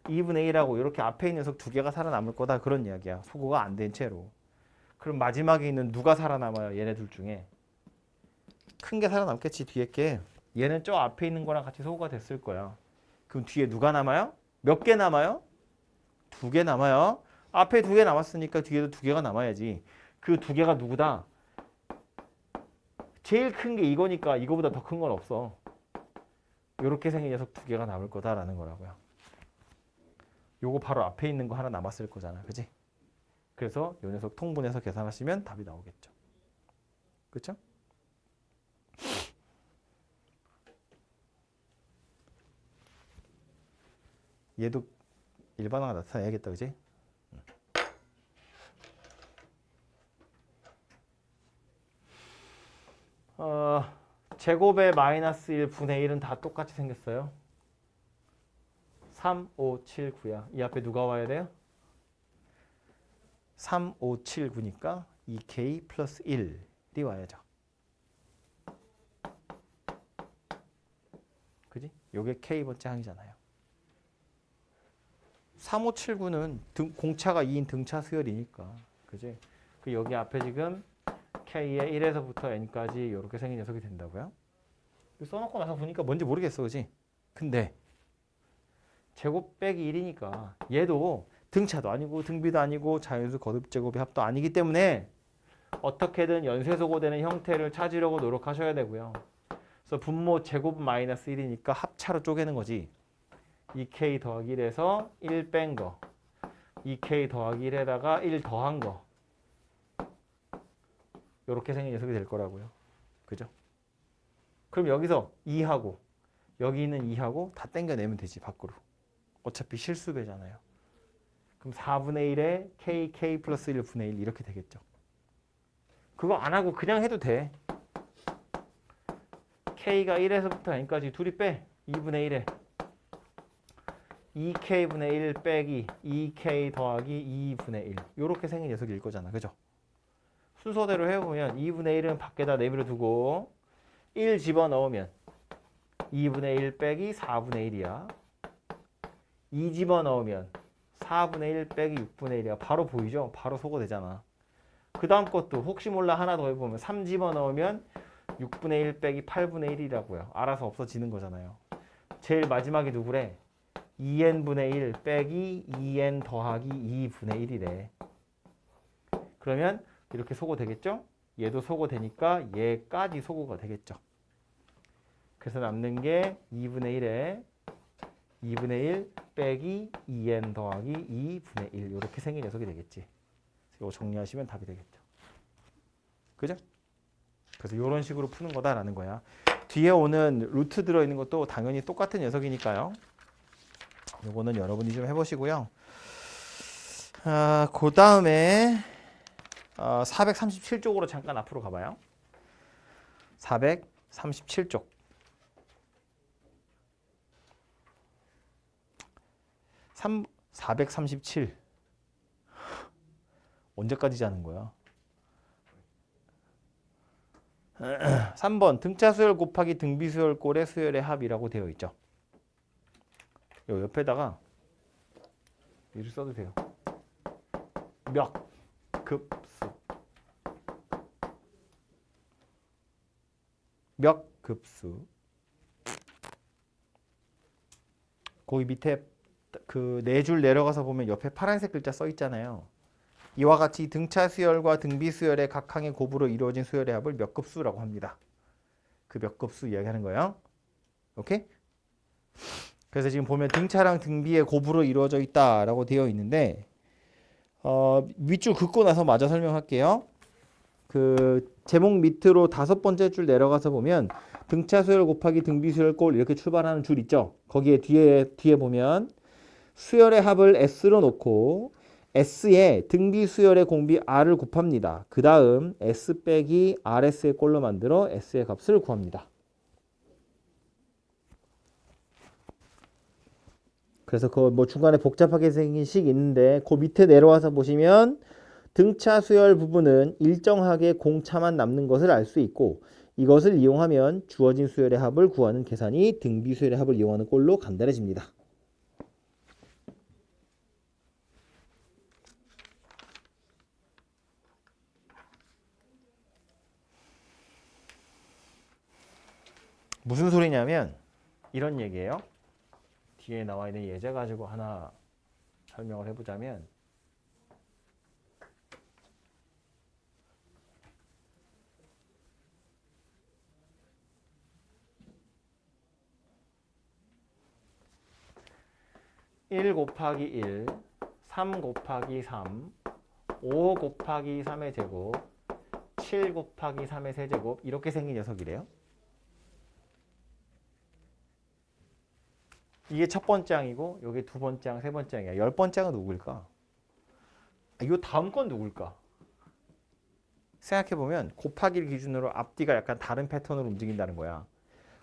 [SPEAKER 1] 2분의 1하고 이렇게 앞에 있는 녀석 2개가 살아남을 거다 그런 이야기야. 소거가 안 된 채로. 그럼 마지막에 있는 누가 살아남아요? 얘네 둘 중에. 큰 게 살아남겠지 뒤에 게. 얘는 저 앞에 있는 거랑 같이 소거가 됐을 거야. 그럼 뒤에 누가 남아요? 몇 개 남아요? 2개 남아요. 앞에 2개 남았으니까 뒤에도 2개가 남아야지. 그 2개가 누구다? 제일 큰 게 이거니까 이거보다 더 큰 건 없어. 이렇게 생긴 녀석 2개가 남을 거다라는 거라고요. 요거 바로 앞에 있는 거 하나 남았을 거잖아. 그지? 그래서 요 녀석 통분해서 계산하시면 답이 나오겠죠. 그렇죠? 얘도 일반화가 나타내야겠다. 그지? 제곱의 마이너스 1분의 1은 다 똑같이 생겼어요. 3, 5, 7, 9야. 이 앞에 누가 와야 돼요? 3, 5, 7, 9니까 2K 플러스 1이 와야죠. 그지? 요게 K번째 항이잖아요. 3, 5, 7, 9는 공차가 2인 등차 수열이니까. 그지? 그 여기 앞에 지금 K의 1에서부터 N까지 이렇게 생긴 녀석이 된다고요? 써놓고 나서 보니까 뭔지 모르겠어. 그지? 근데 제곱 빼기 1이니까 얘도 등차도 아니고 등비도 아니고 자연수 거듭 제곱의 합도 아니기 때문에 어떻게든 연쇄소거되는 형태를 찾으려고 노력하셔야 되고요. 그래서 분모 제곱 마이너스 1이니까 합차로 쪼개는 거지. 2K 더하기 1에서 1 뺀 거. 2K 더하기 1에다가 1 더한 거. 이렇게 생긴 녀석이 될 거라고요. 그죠? 그럼 여기서 2하고 여기 있는 2하고 다 땡겨내면 되지 밖으로. 어차피 실수배잖아요. 그럼 4분의 1에 K 플러스 1분의 1 이렇게 되겠죠. 그거 안 하고 그냥 해도 돼. K가 1에서부터 N까지 둘이 빼. 2분의 1에 2K분의 1 빼기 2K 더하기 2분의 1 이렇게 생긴 녀석일 거잖아. 그죠? 순서대로 해보면 2분의 1은 밖에다 내버려 두고 1 집어넣으면 2분의 1 빼기 4분의 1이야. 2 집어넣으면 4분의 1 빼기 6분의 1이야. 바로 보이죠? 바로 소거되잖아. 그 다음 것도 혹시 몰라 하나 더 해보면 3 집어넣으면 6분의 1 빼기 8분의 1이라고요. 알아서 없어지는 거잖아요. 제일 마지막에 누구래? 2n분의 1 빼기 2n 더하기 2분의 1이래. 그러면 이렇게 소거되겠죠? 얘도 소거되니까 얘까지 소거가 되겠죠. 그래서 남는 게 2분의 1에 2분의 1 빼기 2n 더하기 2분의 1 이렇게 생긴 녀석이 되겠지. 이거 정리하시면 답이 되겠죠. 그죠? 그래서 이런 식으로 푸는 거다라는 거야. 뒤에 오는 루트 들어있는 것도 당연히 똑같은 녀석이니까요. 요거는 여러분이 좀 해보시고요. 그 다음에 437쪽으로 잠깐 앞으로 가봐요. 437쪽. 437. 언제까지 자는 거야? 3번 등차 수열 곱하기 등비 수열 꼴의 수열의 합이라고 되어 있죠. 요 옆에다가 이를 써도 돼요. 몇 급수. 몇 급수. 거기 밑에 그 네 줄 내려가서 보면 옆에 파란색 글자 써 있잖아요. 이와 같이 등차 수열과 등비 수열의 각 항의 곱으로 이루어진 수열의 합을 몇 급수라고 합니다. 그 몇 급수 이야기하는 거예요. 오케이? 그래서 지금 보면 등차랑 등비의 곱으로 이루어져 있다라고 되어 있는데 밑줄 긋고 나서 마저 설명할게요. 그 제목 밑으로 5번째 줄 내려가서 보면 등차 수열 곱하기 등비 수열 꼴 이렇게 출발하는 줄 있죠. 거기에 뒤에 보면 수열의 합을 S로 놓고 S에 등비 수열의 공비 R을 곱합니다. 그 다음 S 빼기 RS의 꼴로 만들어 S의 값을 구합니다. 그래서 그 뭐 중간에 복잡하게 생긴 식 있는데 그 밑에 내려와서 보시면 등차 수열 부분은 일정하게 공차만 남는 것을 알 수 있고 이것을 이용하면 주어진 수열의 합을 구하는 계산이 등비 수열의 합을 이용하는 꼴로 간단해집니다. 무슨 소리냐면 이런 얘기예요. 뒤에 나와 있는 예제 가지고 하나 설명을 해보자면 (1 곱하기 1) 3 곱하기 3 5 곱하기 3의 제곱 7 곱하기 3의 세제곱 이렇게 생긴 녀석이래요. 이게 첫 번째 항이고 여기 두 번째 항, 세 번째 항이야. 10번째 항은 누구일까? 이 다음 건 누구일까? 생각해보면 곱하기를 기준으로 앞뒤가 약간 다른 패턴으로 움직인다는 거야.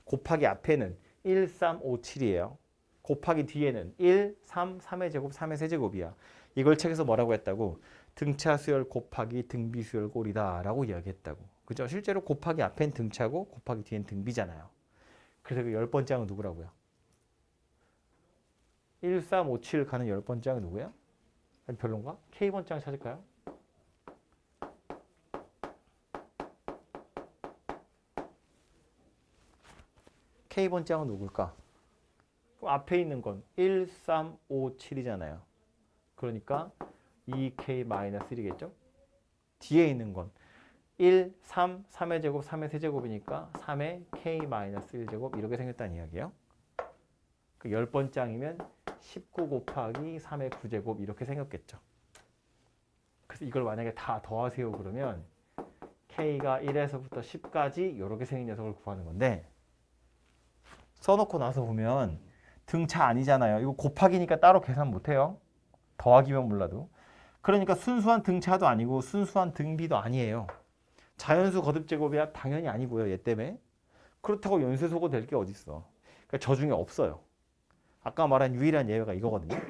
[SPEAKER 1] 곱하기 앞에는 1, 3, 5, 7이에요. 곱하기 뒤에는 1, 3, 3의 제곱, 3의 세제곱이야. 이걸 책에서 뭐라고 했다고? 등차 수열 곱하기 등비 수열 꼴이다 라고 이야기했다고. 그죠? 실제로 곱하기 앞엔 등차고 곱하기 뒤엔 등비잖아요. 그래서 그 10번째 항은 누구라고요? 1, 3, 5, 7 가는 10번째 항은 누구야? 별론가? K번째 항 찾을까요? K번째 항은 누굴까? 그럼 앞에 있는 건 1, 3, 5, 7이잖아요. 그러니까 2K-1겠죠? 뒤에 있는 건 1, 3, 3의 제곱, 3의 세제곱이니까 3의 K-1제곱 이렇게 생겼다는 이야기예요. 그 10번째 항이면 19 곱하기 3의 9제곱 이렇게 생겼겠죠. 그래서 이걸 만약에 다 더하세요 그러면 K가 1에서부터 10까지 이렇게 생긴 녀석을 구하는 건데 써놓고 나서 보면 등차 아니잖아요. 이거 곱하기니까 따로 계산 못해요. 더하기면 몰라도. 그러니까 순수한 등차도 아니고 순수한 등비도 아니에요. 자연수 거듭제곱이야 당연히 아니고요. 얘 때문에. 그렇다고 연쇄소거 될 게 어딨어. 그러니까 저 중에 없어요. 아까 말한 유일한 예외가 이거거든요.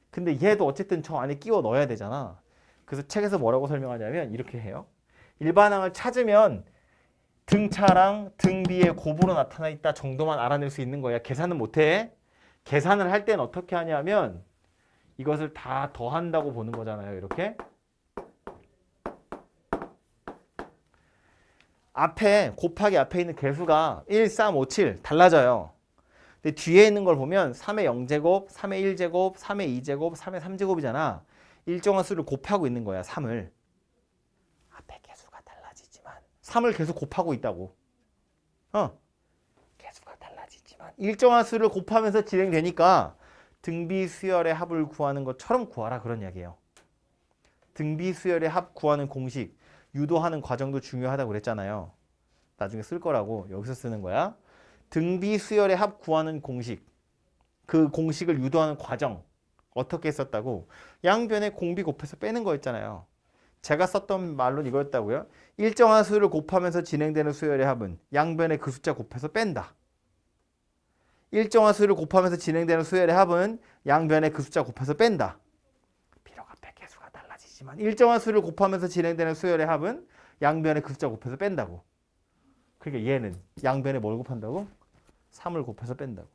[SPEAKER 1] 근데 얘도 어쨌든 저 안에 끼워 넣어야 되잖아. 그래서 책에서 뭐라고 설명하냐면 이렇게 해요. 일반항을 찾으면 등차랑 등비의 곱으로 나타나 있다 정도만 알아낼 수 있는 거야. 계산은 못해. 계산을 할 땐 어떻게 하냐면 이것을 다 더한다고 보는 거잖아요. 이렇게. 곱하기 앞에 있는 개수가 1, 3, 5, 7 달라져요. 근데 뒤에 있는 걸 보면 3의 0제곱, 3의 1제곱, 3의 2제곱, 3의 3제곱이잖아. 일정한 수를 곱하고 있는 거야. 3을. 앞에 개수가 달라지지만 3을 계속 곱하고 있다고. 개수가 달라지지만 일정한 수를 곱하면서 진행되니까 등비 수열의 합을 구하는 것처럼 구하라 그런 이야기예요. 등비 수열의 합 구하는 공식 유도하는 과정도 중요하다고 그랬잖아요. 나중에 쓸 거라고 여기서 쓰는 거야. 등비 수열의 합 구하는 공식 그 공식을 유도하는 과정 어떻게 썼다고? 양변에 공비 곱해서 빼는 거였잖아요. 제가 썼던 말로는 이거였다고요. 일정한 수를 곱하면서 진행되는 수열의 합은 양변에 그 숫자 곱해서 뺀다. 일정한 수를 곱하면서 진행되는 수열의 합은 양변에 그 숫자 곱해서 뺀다. 비록 앞에 개수가 달라지지만 일정한 수를 곱하면서 진행되는 수열의 합은 양변에 그 숫자 곱해서 뺀다고. 그러니까 얘는 양변에 뭘 곱한다고? 3을 곱해서 뺀다고.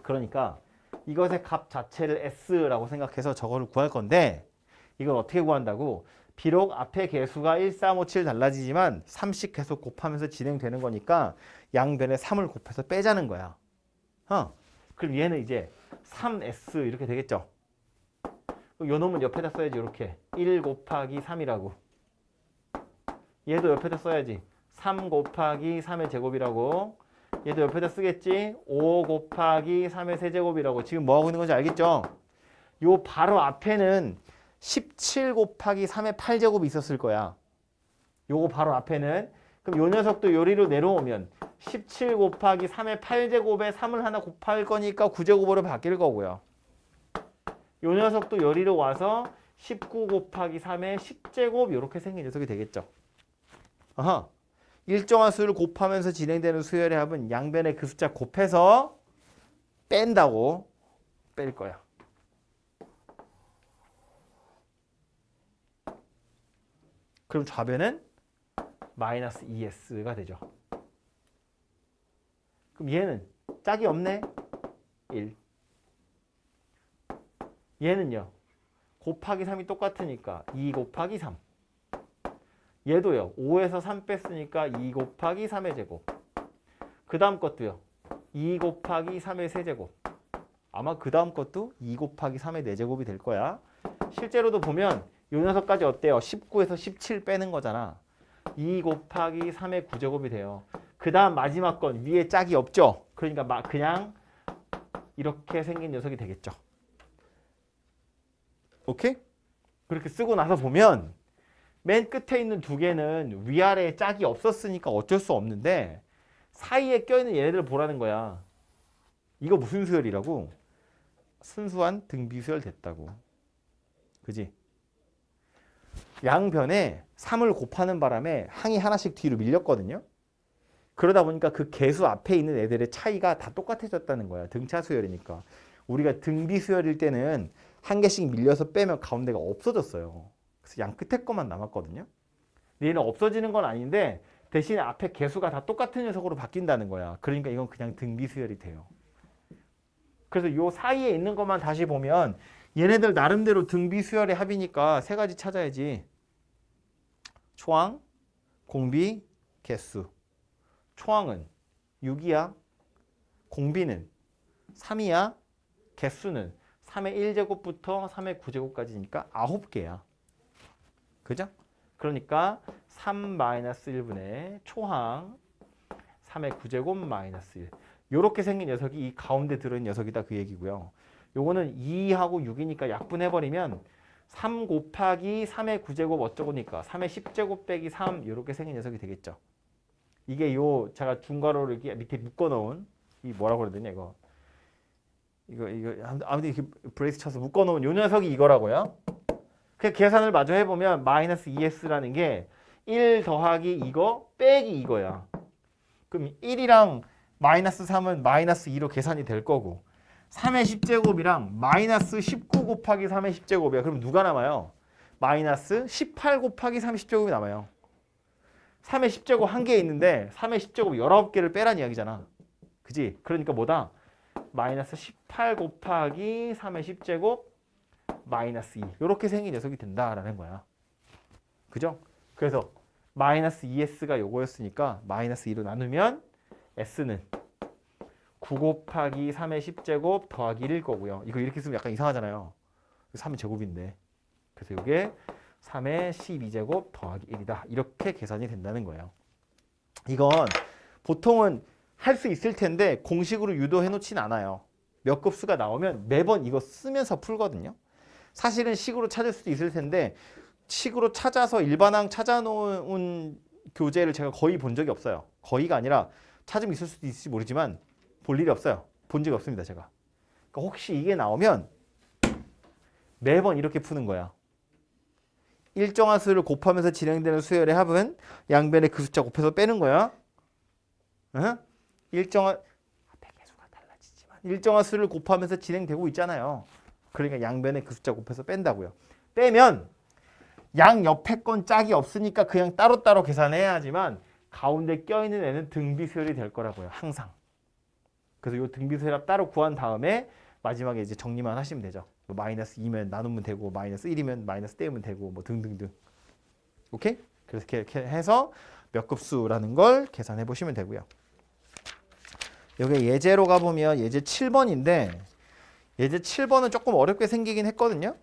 [SPEAKER 1] 그러니까 이것의 값 자체를 S라고 생각해서 저거를 구할 건데 이걸 어떻게 구한다고? 비록 앞에 개수가 1, 3, 5, 7 달라지지만 3씩 계속 곱하면서 진행되는 거니까 양변에 3을 곱해서 빼자는 거야. 그럼 얘는 이제 3s 이렇게 되겠죠. 요 놈은 옆에다 써야지. 이렇게 1 곱하기 3이라고. 얘도 옆에다 써야지. 3 곱하기 3의 제곱이라고. 얘도 옆에다 쓰겠지. 5 곱하기 3의 세제곱이라고. 지금 뭐하고 있는 건지 알겠죠? 요 바로 앞에는 17 곱하기 3의 8제곱이 있었을 거야. 요거 바로 앞에는. 그럼 요 녀석도 요리로 내려오면 17 곱하기 3의 8제곱에 3을 하나 곱할 거니까 9제곱으로 바뀔 거고요. 요 녀석도 요리로 와서 19 곱하기 3의 10제곱 이렇게 생긴 녀석이 되겠죠. 아하. 일정한 수를 곱하면서 진행되는 수열의 합은 양변의 그 숫자 곱해서 뺀다고 뺄 거야. 그럼 좌변은 마이너스 2s가 되죠. 그럼 얘는 짝이 없네. 1. 얘는요. 곱하기 3이 똑같으니까 2 곱하기 3. 얘도요. 5에서 3 뺐으니까 2 곱하기 3의 제곱. 그 다음 것도요. 2 곱하기 3의 세제곱. 아마 그 다음 것도 2 곱하기 3의 4제곱이 될 거야. 실제로도 보면 이 녀석까지 어때요? 19에서 17 빼는 거잖아. 2 곱하기 3의 9제곱이 돼요. 그 다음 마지막 건 위에 짝이 없죠? 그러니까 그냥 이렇게 생긴 녀석이 되겠죠. 오케이? 그렇게 쓰고 나서 보면 맨 끝에 있는 두 개는 위아래에 짝이 없었으니까 어쩔 수 없는데 사이에 껴있는 얘네들을 보라는 거야. 이거 무슨 수열이라고? 순수한 등비수열 됐다고. 그지? 양변에 3을 곱하는 바람에 항이 하나씩 뒤로 밀렸거든요. 그러다 보니까 그 개수 앞에 있는 애들의 차이가 다 똑같아졌다는 거야. 등차 수열이니까. 우리가 등비 수열일 때는 한 개씩 밀려서 빼면 가운데가 없어졌어요. 그래서 양 끝에 것만 남았거든요. 근데 얘는 없어지는 건 아닌데 대신에 앞에 개수가 다 똑같은 녀석으로 바뀐다는 거야. 그러니까 이건 그냥 등비 수열이 돼요. 그래서 요 사이에 있는 것만 다시 보면 얘네들 나름대로 등비 수열의 합이니까 세 가지 찾아야지. 초항, 공비, 개수. 초항은 6이야. 공비는 3이야. 개수는 3의 1제곱부터 3의 9제곱까지니까 9개야. 그죠? 그러니까 3-1분의 초항 3의 9제곱 마이너스 1. 요렇게 생긴 녀석이 이 가운데 들어있는 녀석이다 그 얘기고요. 요거는 2하고 6이니까 약분해버리면 3 곱하기 3의 9제곱 어쩌고니까 3의 10제곱 빼기 3 이렇게 생긴 녀석이 되겠죠. 이게 요 제가 중괄호를 이렇게 밑에 묶어놓은 이 뭐라고 그래야 되냐 이거 아무튼 이렇게 브레이스 쳐서 묶어놓은 요 녀석이 이거라고요. 그 계산을 마저 해보면 마이너스 2s라는 게 1 더하기 이거 빼기 이거야. 그럼 1이랑 마이너스 3은 마이너스 2로 계산이 될 거고 3의 10제곱이랑 마이너스 19 곱하기 3의 10제곱이야. 그럼 누가 남아요? 마이너스 18 곱하기 3의 10제곱이 남아요. 3의 10제곱 한 개 있는데 3의 10제곱 19개를 빼란 이야기잖아. 그지? 그러니까 뭐다? 마이너스 18 곱하기 3의 10제곱 마이너스 2 이렇게 생긴 녀석이 된다라는 거야. 그죠? 그래서 마이너스 2s가 요거였으니까 마이너스 2로 나누면 s는 9 곱하기 3의 10제곱 더하기 1일 거고요. 이거 이렇게 쓰면 약간 이상하잖아요. 3의 제곱인데. 그래서 이게 3의 12제곱 더하기 1이다. 이렇게 계산이 된다는 거예요. 이건 보통은 할 수 있을 텐데 공식으로 유도해 놓진 않아요. 몇 급수가 나오면 매번 이거 쓰면서 풀거든요. 사실은 식으로 찾을 수도 있을 텐데 식으로 찾아서 일반항 찾아놓은 교재를 제가 거의 본 적이 없어요. 거의가 아니라 찾으면 있을 수도 있을지 모르지만 볼 일이 없어요. 본 적이 없습니다. 제가. 그러니까 혹시 이게 나오면 매번 이렇게 푸는 거야. 일정한 수를 곱하면서 진행되는 수열의 합은 양변의 그 숫자 곱해서 빼는 거야. 응? 일정한 앞에 개수가 달라지지만 일정한 수를 곱하면서 진행되고 있잖아요. 그러니까 양변의 그 숫자 곱해서 뺀다고요. 빼면 양 옆에 건 짝이 없으니까 그냥 따로따로 계산해야 하지만 가운데 껴있는 애는 등비수열이 될 거라고요. 항상. 그래서 이 등비수열합 따로 구한 다음에 마지막에 이제 정리만 하시면 되죠. 뭐 마이너스 2면 나누면 되고 마이너스 1이면 마이너스 떼우면 되고 뭐 등등등. 오케이? 그래서 이렇게 해서 몇 급수라는 걸 계산해 보시면 되고요. 여기 예제로 가보면 예제 7번인데 예제 7번은 조금 어렵게 생기긴 했거든요.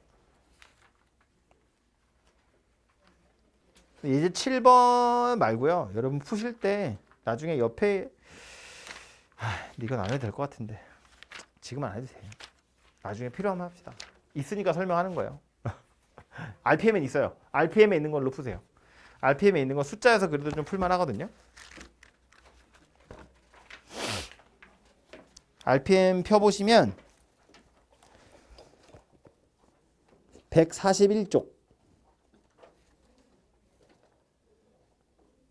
[SPEAKER 1] 예제 7번 말고요. 여러분 푸실 때 나중에 옆에 이건 안 해도 될 것 같은데 지금은 안 해도 돼요. 나중에 필요하면 합시다. 있으니까 설명하는 거예요. RPM엔 있어요. RPM에 있는 걸로 푸세요. RPM에 있는 건 숫자여서 그래도 좀 풀만 하거든요. RPM 펴보시면 141쪽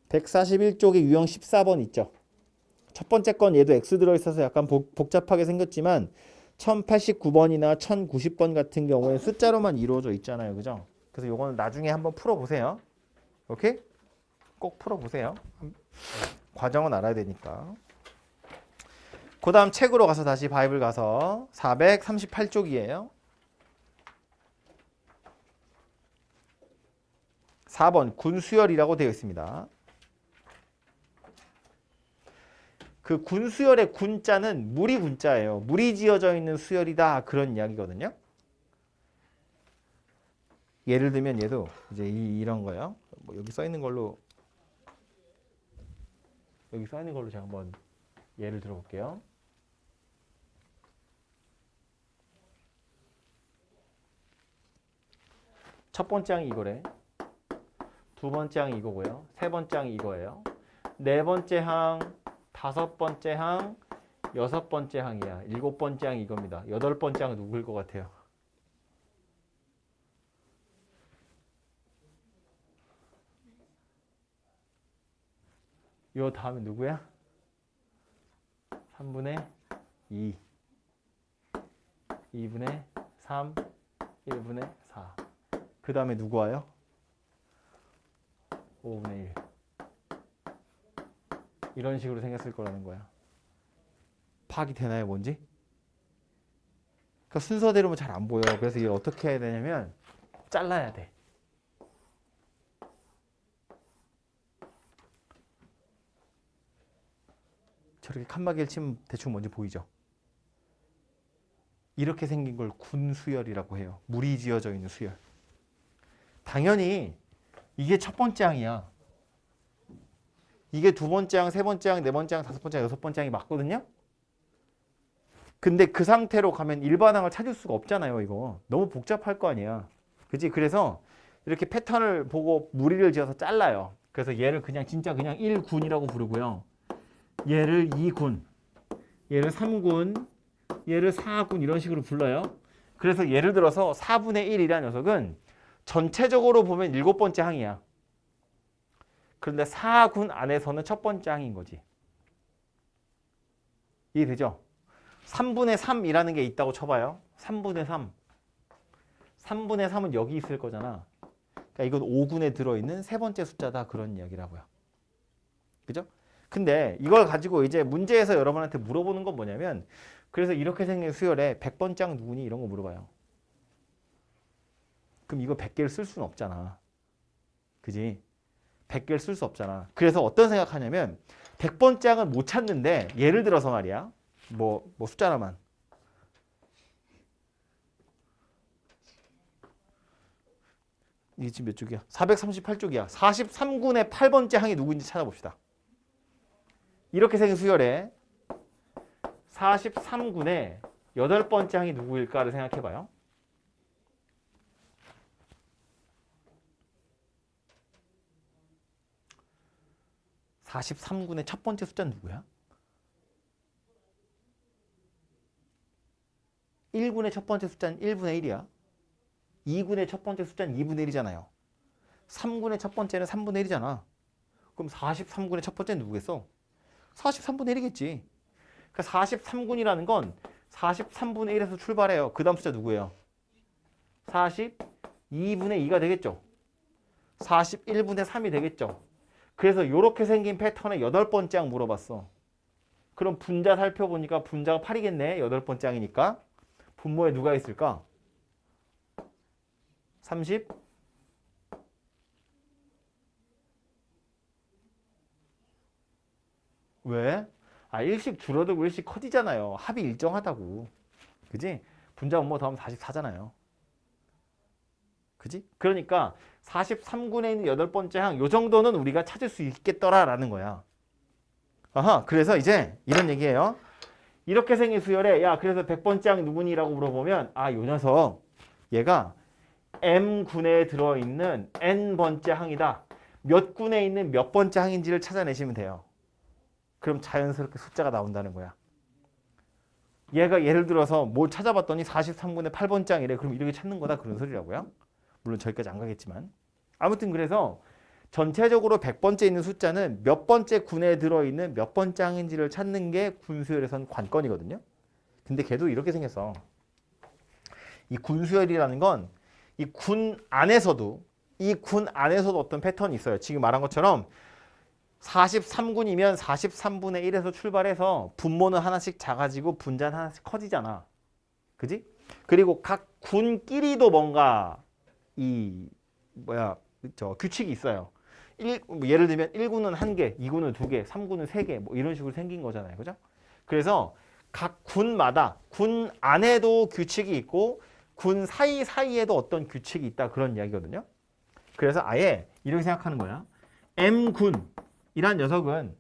[SPEAKER 1] 141쪽에 유형 14번 있죠. 첫 번째 건 얘도 X 들어있어서 약간 복잡하게 생겼지만 1089번이나 1090번 같은 경우에 숫자로만 이루어져 있잖아요. 그죠? 그래서 요거는 나중에 한번 풀어보세요. 오케이? 꼭 풀어보세요. 과정은 알아야 되니까. 그 다음 책으로 가서 다시 바이블 가서 438쪽이에요. 4번 군수열이라고 되어 있습니다. 그 군수열의 군자는 물이 군자예요. 물이 지어져 있는 수열이다. 그런 이야기거든요. 예를 들면 얘도 이제 이런 거예요. 뭐 여기 써 있는 걸로 제가 한번 예를 들어볼게요. 첫 번째 항이 이거래. 두 번째 항이 이거고요. 세 번째 항이 이거예요. 네 번째 항, 다섯 번째 항, 여섯 번째 항이야. 일곱 번째 항이 이겁니다. 여덟 번째 항은 누구일 것 같아요? 요 다음에 누구야? 3분의 2, 2분의 3, 1분의 4. 그 다음에 누구 와요? 5분의 1. 이런 식으로 생겼을 거라는 거야. 파악이 되나요, 뭔지? 그러니까 순서대로면 잘 안 보여. 그래서 이걸 어떻게 해야 되냐면 잘라야 돼. 저렇게 칸막이를 치면 대충 뭔지 보이죠? 이렇게 생긴 걸 군수열이라고 해요. 물이 지어져 있는 수열. 당연히 이게 첫 번째 항이야. 이게 두 번째 항, 세 번째 항, 네 번째 항, 다섯 번째 항, 여섯 번째 항이 맞거든요? 근데 그 상태로 가면 일반 항을 찾을 수가 없잖아요, 이거. 너무 복잡할 거 아니야. 그치? 그래서 이렇게 패턴을 보고 무리를 지어서 잘라요. 그래서 얘를 그냥 진짜 그냥 1군이라고 부르고요. 얘를 2군, 얘를 3군, 얘를 4군 이런 식으로 불러요. 그래서 예를 들어서 4분의 1이라는 녀석은 전체적으로 보면 7번째 항이야. 그런데 4군 안에서는 첫 번째 항인 거지. 이해되죠? 3분의 3이라는 게 있다고 쳐봐요. 3분의 3. 3분의 3은 여기 있을 거잖아. 그러니까 이건 5군에 들어있는 세 번째 숫자다. 그런 이야기라고요. 그죠? 근데 이걸 가지고 이제 문제에서 여러분한테 물어보는 건 뭐냐면 그래서 이렇게 생긴 수열에 100번째 항 누구니? 이런 거 물어봐요. 그럼 이거 100개를 쓸 수는 없잖아. 그지? 100개를 쓸 수 없잖아. 그래서 어떤 생각하냐면 100번째 항을 못 찾는데 예를 들어서 말이야. 뭐 숫자로만. 이게 지금 몇 쪽이야? 438쪽이야. 43군의 8번째 항이 누구인지 찾아봅시다. 이렇게 생긴 수열에 43군의 8번째 항이 누구일까를 생각해봐요. (43군의) 첫 번째 숫자는 누구야? 1군의 첫 번째 숫자는 1분의 1이야. 2군의 첫 번째 숫자는 2분의 1이잖아요. 3군의 첫 번째는 3분의 1이잖아. 그럼 43군의 첫 번째는 누구겠어? 43분의 1이겠지. 그러니까 43군이라는 건 43분의 1에서 출발해요. 그 다음 숫자 누구예요? 42분의 2가 되겠죠. 41분의 3이 되겠죠. 그래서 이렇게 생긴 패턴의 8번째 항 물어봤어. 그럼 분자 살펴보니까 분자가 8이겠네. 8번째 항이니까. 분모에 누가 있을까? 30, 왜? 아, 일씩 줄어들고 일씩 커지잖아요. 합이 일정하다고. 그지? 분자 분모 더하면 44잖아요. 그지? 그러니까 43분의 있는 여덟 번째 항, 요 정도는 우리가 찾을 수 있겠더라라는 거야. 아하, 그래서 이제 이런 얘기예요. 이렇게 생긴 수열에, 야, 그래서 100번째 항 누구니라고 물어보면, 아, 요 녀석, 얘가 m군에 들어있는 n번째 항이다. 몇 군에 있는 몇 번째 항인지를 찾아내시면 돼요. 그럼 자연스럽게 숫자가 나온다는 거야. 얘가 예를 들어서 뭘 찾아봤더니 43분의 8번째 항이래. 그럼 이렇게 찾는 거다. 그런 소리라고요. 물론 저기까지 안 가겠지만. 아무튼 그래서 전체적으로 100번째 있는 숫자는 몇 번째 군에 들어있는 몇 번째 항인지를 찾는 게 군수열에선 관건이거든요. 근데 걔도 이렇게 생겼어. 이 군수열이라는 건 이 군 안에서도 어떤 패턴이 있어요. 지금 말한 것처럼 43군이면 43분의 1에서 출발해서 분모는 하나씩 작아지고 분자는 하나씩 커지잖아. 그지? 그리고 각 군끼리도 뭔가 규칙이 있어요. 예를 들면 1군은 1개, 2군은 2개, 3군은 3개 뭐 이런 식으로 생긴 거잖아요. 그죠? 그래서 각 군마다 군 안에도 규칙이 있고 군 사이사이에도 어떤 규칙이 있다 그런 이야기거든요. 그래서 아예 이렇게 생각하는 거야. M군이란 녀석은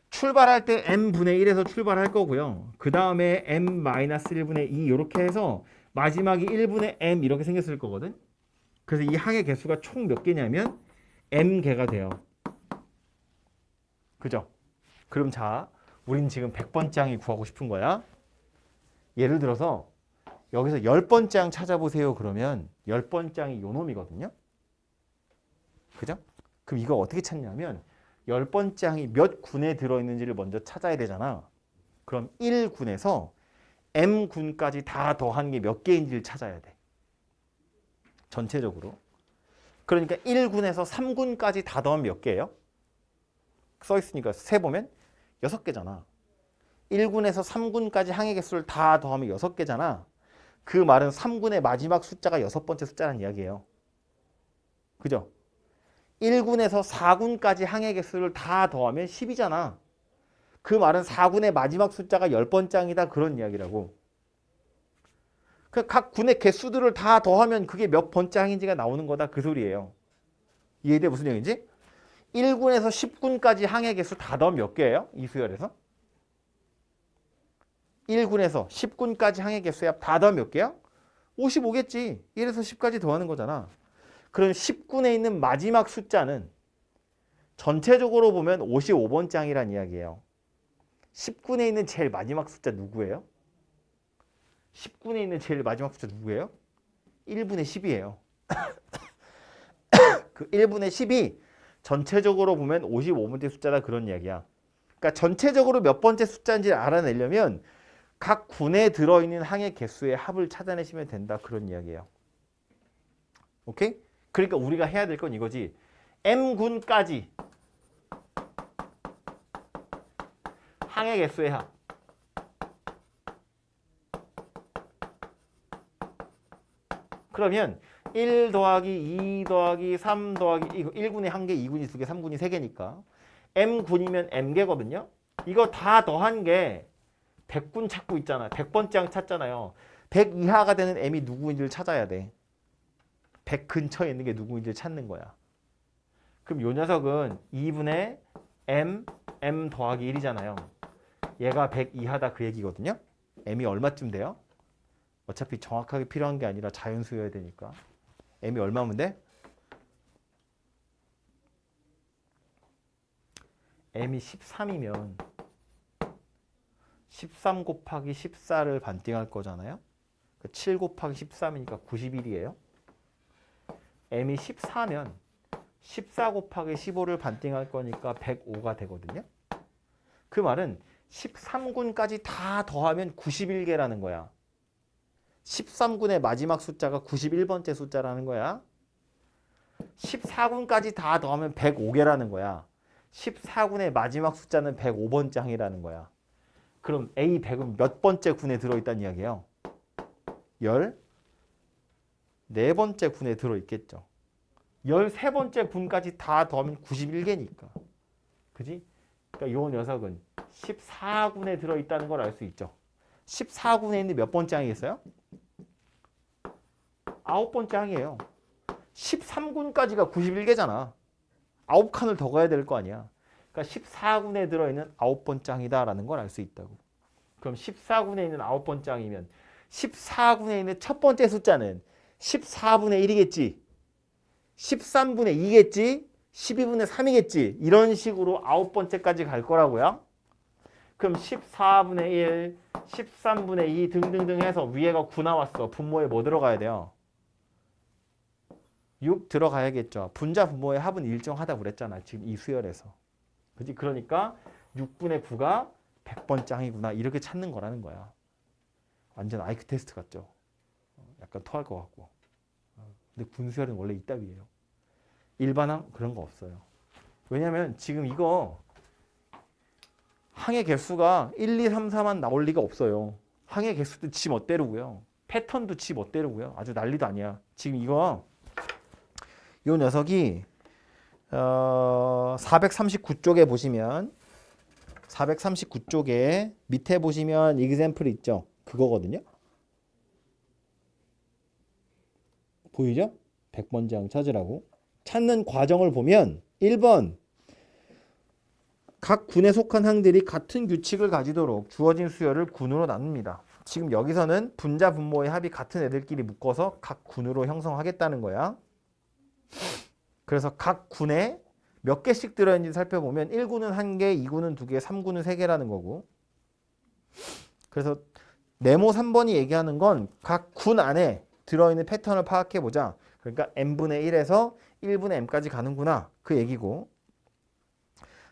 [SPEAKER 1] 출발할 때 M분의 1에서 출발할 거고요. 그 다음에 M-1분의 2 이렇게 해서 마지막이 1분의 M 이렇게 생겼을 거거든. 그래서 이 항의 개수가 총 몇 개냐면 M개가 돼요. 그죠? 그럼 자, 우린 지금 100번째 항이 구하고 싶은 거야. 예를 들어서 여기서 10번째 항 찾아보세요. 그러면 10번째 항이 요 놈이거든요. 그죠? 그럼 이거 어떻게 찾냐면 10번째 항이 몇 군에 들어있는지를 먼저 찾아야 되잖아. 그럼 1군에서 M군까지 다 더한 게 몇 개인지를 찾아야 돼. 전체적으로. 그러니까 1군에서 3군까지 다 더하면 몇 개예요? 써 있으니까 세보면 6개잖아. 1군에서 3군까지 항의 개수를 다 더하면 6개잖아. 그 말은 3군의 마지막 숫자가 6번째 숫자라는 이야기예요. 그죠? 1군에서 4군까지 항의 개수를 다 더하면 10이잖아. 그 말은 4군의 마지막 숫자가 10번째 항이다. 그런 이야기라고. 각 군의 개수들을 다 더하면 그게 몇 번째 항인지가 나오는 거다. 그 소리예요. 이해돼? 무슨 얘기인지? 1군에서 10군까지 항의 개수 다 더하면 몇 개예요? 이 수열에서? 1군에서 10군까지 항의 개수야 다 더하면 몇 개야? 55겠지. 1에서 10까지 더하는 거잖아. 그럼 10군에 있는 마지막 숫자는 전체적으로 보면 55번째 항이란 이야기예요. 10군에 있는 제일 마지막 숫자 누구예요? 10군에 있는 제일 마지막 숫자 누구예요? 1분의 10이에요. 그 1분의 10이 전체적으로 보면 55번째 숫자다 그런 이야기야. 그러니까 전체적으로 몇 번째 숫자인지를 알아내려면 각 군에 들어있는 항의 개수의 합을 찾아내시면 된다 그런 이야기예요. 오케이? 그러니까 우리가 해야 될 건 이거지. M군까지 항의 개수의 합. 그러면 1 더하기 2 더하기 3 더하기 이거 1군이 1개, 2군이 2개, 3군이 3개니까 M군이면 M개거든요. 이거 다 더한 게 100군 찾고 있잖아. 100번째 항 찾잖아요. 100 이하가 되는 M이 누구인지를 찾아야 돼. 100 근처에 있는 게 누구인지를 찾는 거야. 그럼 요 녀석은 2분의 M 더하기 1이잖아요. 얘가 100 이하다 그 얘기거든요. M이 얼마쯤 돼요? 어차피 정확하게 필요한 게 아니라 자연수여야 되니까. M이 얼마면 돼? M이 13이면 13 곱하기 14를 반띵할 거잖아요. 7 곱하기 13이니까 91이에요. M이 14면 14 곱하기 15를 반띵할 거니까 105가 되거든요. 그 말은 13군까지 다 더하면 91개라는 거야. 13군의 마지막 숫자가 91번째 숫자라는 거야. 14군까지 다 더하면 105개라는 거야. 14군의 마지막 숫자는 105번째 항이라는 거야. 그럼 A100은 몇 번째 군에 들어있다는 이야기예요? 14번째 군에 들어있겠죠. 13번째 군까지 다 더하면 91개니까. 그지? 그러니까 요 녀석은 14군에 들어있다는 걸 알 수 있죠. 14군에 있는 몇 번째 항이겠어요? 9번째 항이에요. 13군까지가 91개잖아. 9칸을 더 가야 될 거 아니야. 그러니까 14군에 들어있는 9번째 항이다라는 걸 알 수 있다고. 그럼 14군에 있는 9번째 항이면 14군에 있는 첫 번째 숫자는 14분의 1이겠지. 13분의 2겠지. 12분의 3이겠지. 이런 식으로 9번째까지 갈 거라고요. 그럼 14분의 1, 13분의 2 등등등 해서 위에가 9 나왔어. 분모에 뭐 들어가야 돼요? 6 들어가야겠죠. 분자 분모의 합은 일정하다고 그랬잖아. 지금 이 수열에서. 그지? 그러니까 6분의 9가 100번째 항이구나. 이렇게 찾는 거라는 거야. 완전 아이큐 테스트 같죠. 약간 토할 것 같고. 근데 군수열은 원래 이따위예요. 일반항 그런 거 없어요. 왜냐면 지금 이거 항의 개수가 1, 2, 3, 4만 나올 리가 없어요. 항의 개수도 지 멋대로고요. 패턴도 지 멋대로고요. 아주 난리도 아니야. 지금 이거 요 녀석이 439쪽에 보시면 439쪽에 밑에 보시면 example 있죠. 그거거든요. 보이죠? 100번째 항 찾으라고. 찾는 과정을 보면 1번 각 군에 속한 항들이 같은 규칙을 가지도록 주어진 수열을 군으로 나눕니다. 지금 여기서는 분자 분모의 합이 같은 애들끼리 묶어서 각 군으로 형성하겠다는 거야. 그래서 각 군에 몇 개씩 들어있는지 살펴보면 1군은 1개, 2군은 2개, 3군은 3개라는 거고. 그래서 네모 3번이 얘기하는 건 각 군 안에 들어있는 패턴을 파악해보자. 그러니까 n분의 1에서 1분의 m까지 가는구나. 그 얘기고.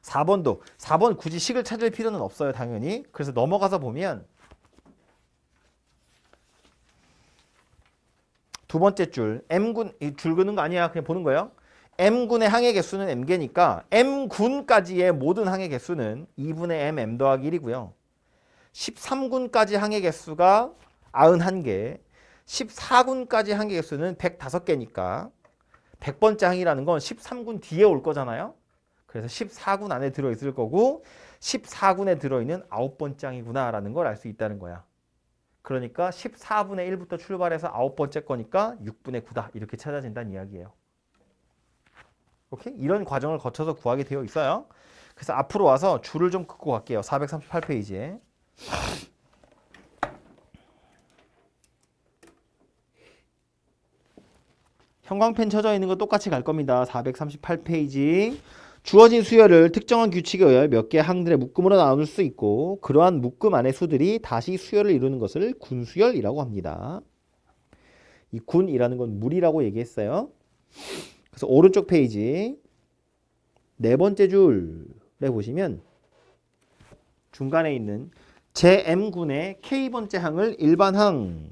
[SPEAKER 1] 4번 굳이 식을 찾을 필요는 없어요. 당연히. 그래서 넘어가서 보면 두 번째 줄 m군, 줄 그는 거 아니야. 그냥 보는 거예요. m군의 항의 개수는 m개니까 m군까지의 모든 항의 개수는 2분의 m 더하기 1이고요. 13군까지 항의 개수가 91개, 14군까지 항의 개수는 105개니까 100번째 항이라는 건 13군 뒤에 올 거잖아요. 그래서 14군 안에 들어있을 거고 14군에 들어있는 9번째 항이구나 라는 걸 알 수 있다는 거야. 그러니까 14분의 1부터 출발해서 9번째 거니까 6분의 9다. 이렇게 찾아진다는 이야기예요. 오케이? 이런 과정을 거쳐서 구하게 되어 있어요. 그래서 앞으로 와서 줄을 좀 긋고 갈게요. 438페이지에. 형광펜 쳐져 있는 거 똑같이 갈 겁니다. 438페이지. 주어진 수열을 특정한 규칙에 의하여 몇 개의 항들의 묶음으로 나눌 수 있고 그러한 묶음 안의 수들이 다시 수열을 이루는 것을 군수열이라고 합니다. 이 군이라는 건 물이라고 얘기했어요. 그래서 오른쪽 페이지 네 번째 줄에 보시면 중간에 있는 제-m군의 k번째 항을 일반항.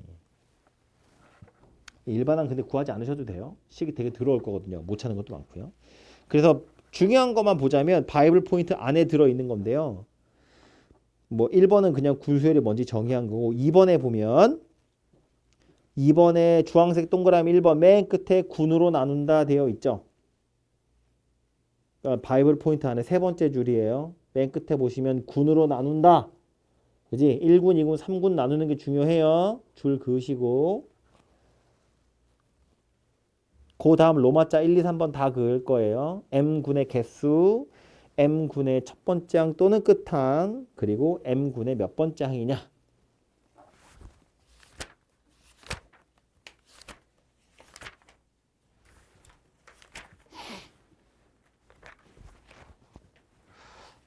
[SPEAKER 1] 일반항 근데 구하지 않으셔도 돼요. 식이 되게 들어올 거거든요. 못 찾는 것도 많고요. 그래서 중요한 것만 보자면 바이블 포인트 안에 들어있는 건데요. 뭐 1번은 그냥 군수열이 뭔지 정의한 거고 2번에 보면 2번에 주황색 동그라미 1번 맨 끝에 군으로 나눈다 되어 있죠. 그러니까 바이블 포인트 안에 세 번째 줄이에요. 맨 끝에 보시면 군으로 나눈다. 그지? 1군, 2군, 3군 나누는 게 중요해요. 줄 그으시고 그 다음 로마자 1, 2, 3번 다 그을 거예요. M군의 개수, M군의 첫 번째 항 또는 끝항, 그리고 M군의 몇 번째 항이냐.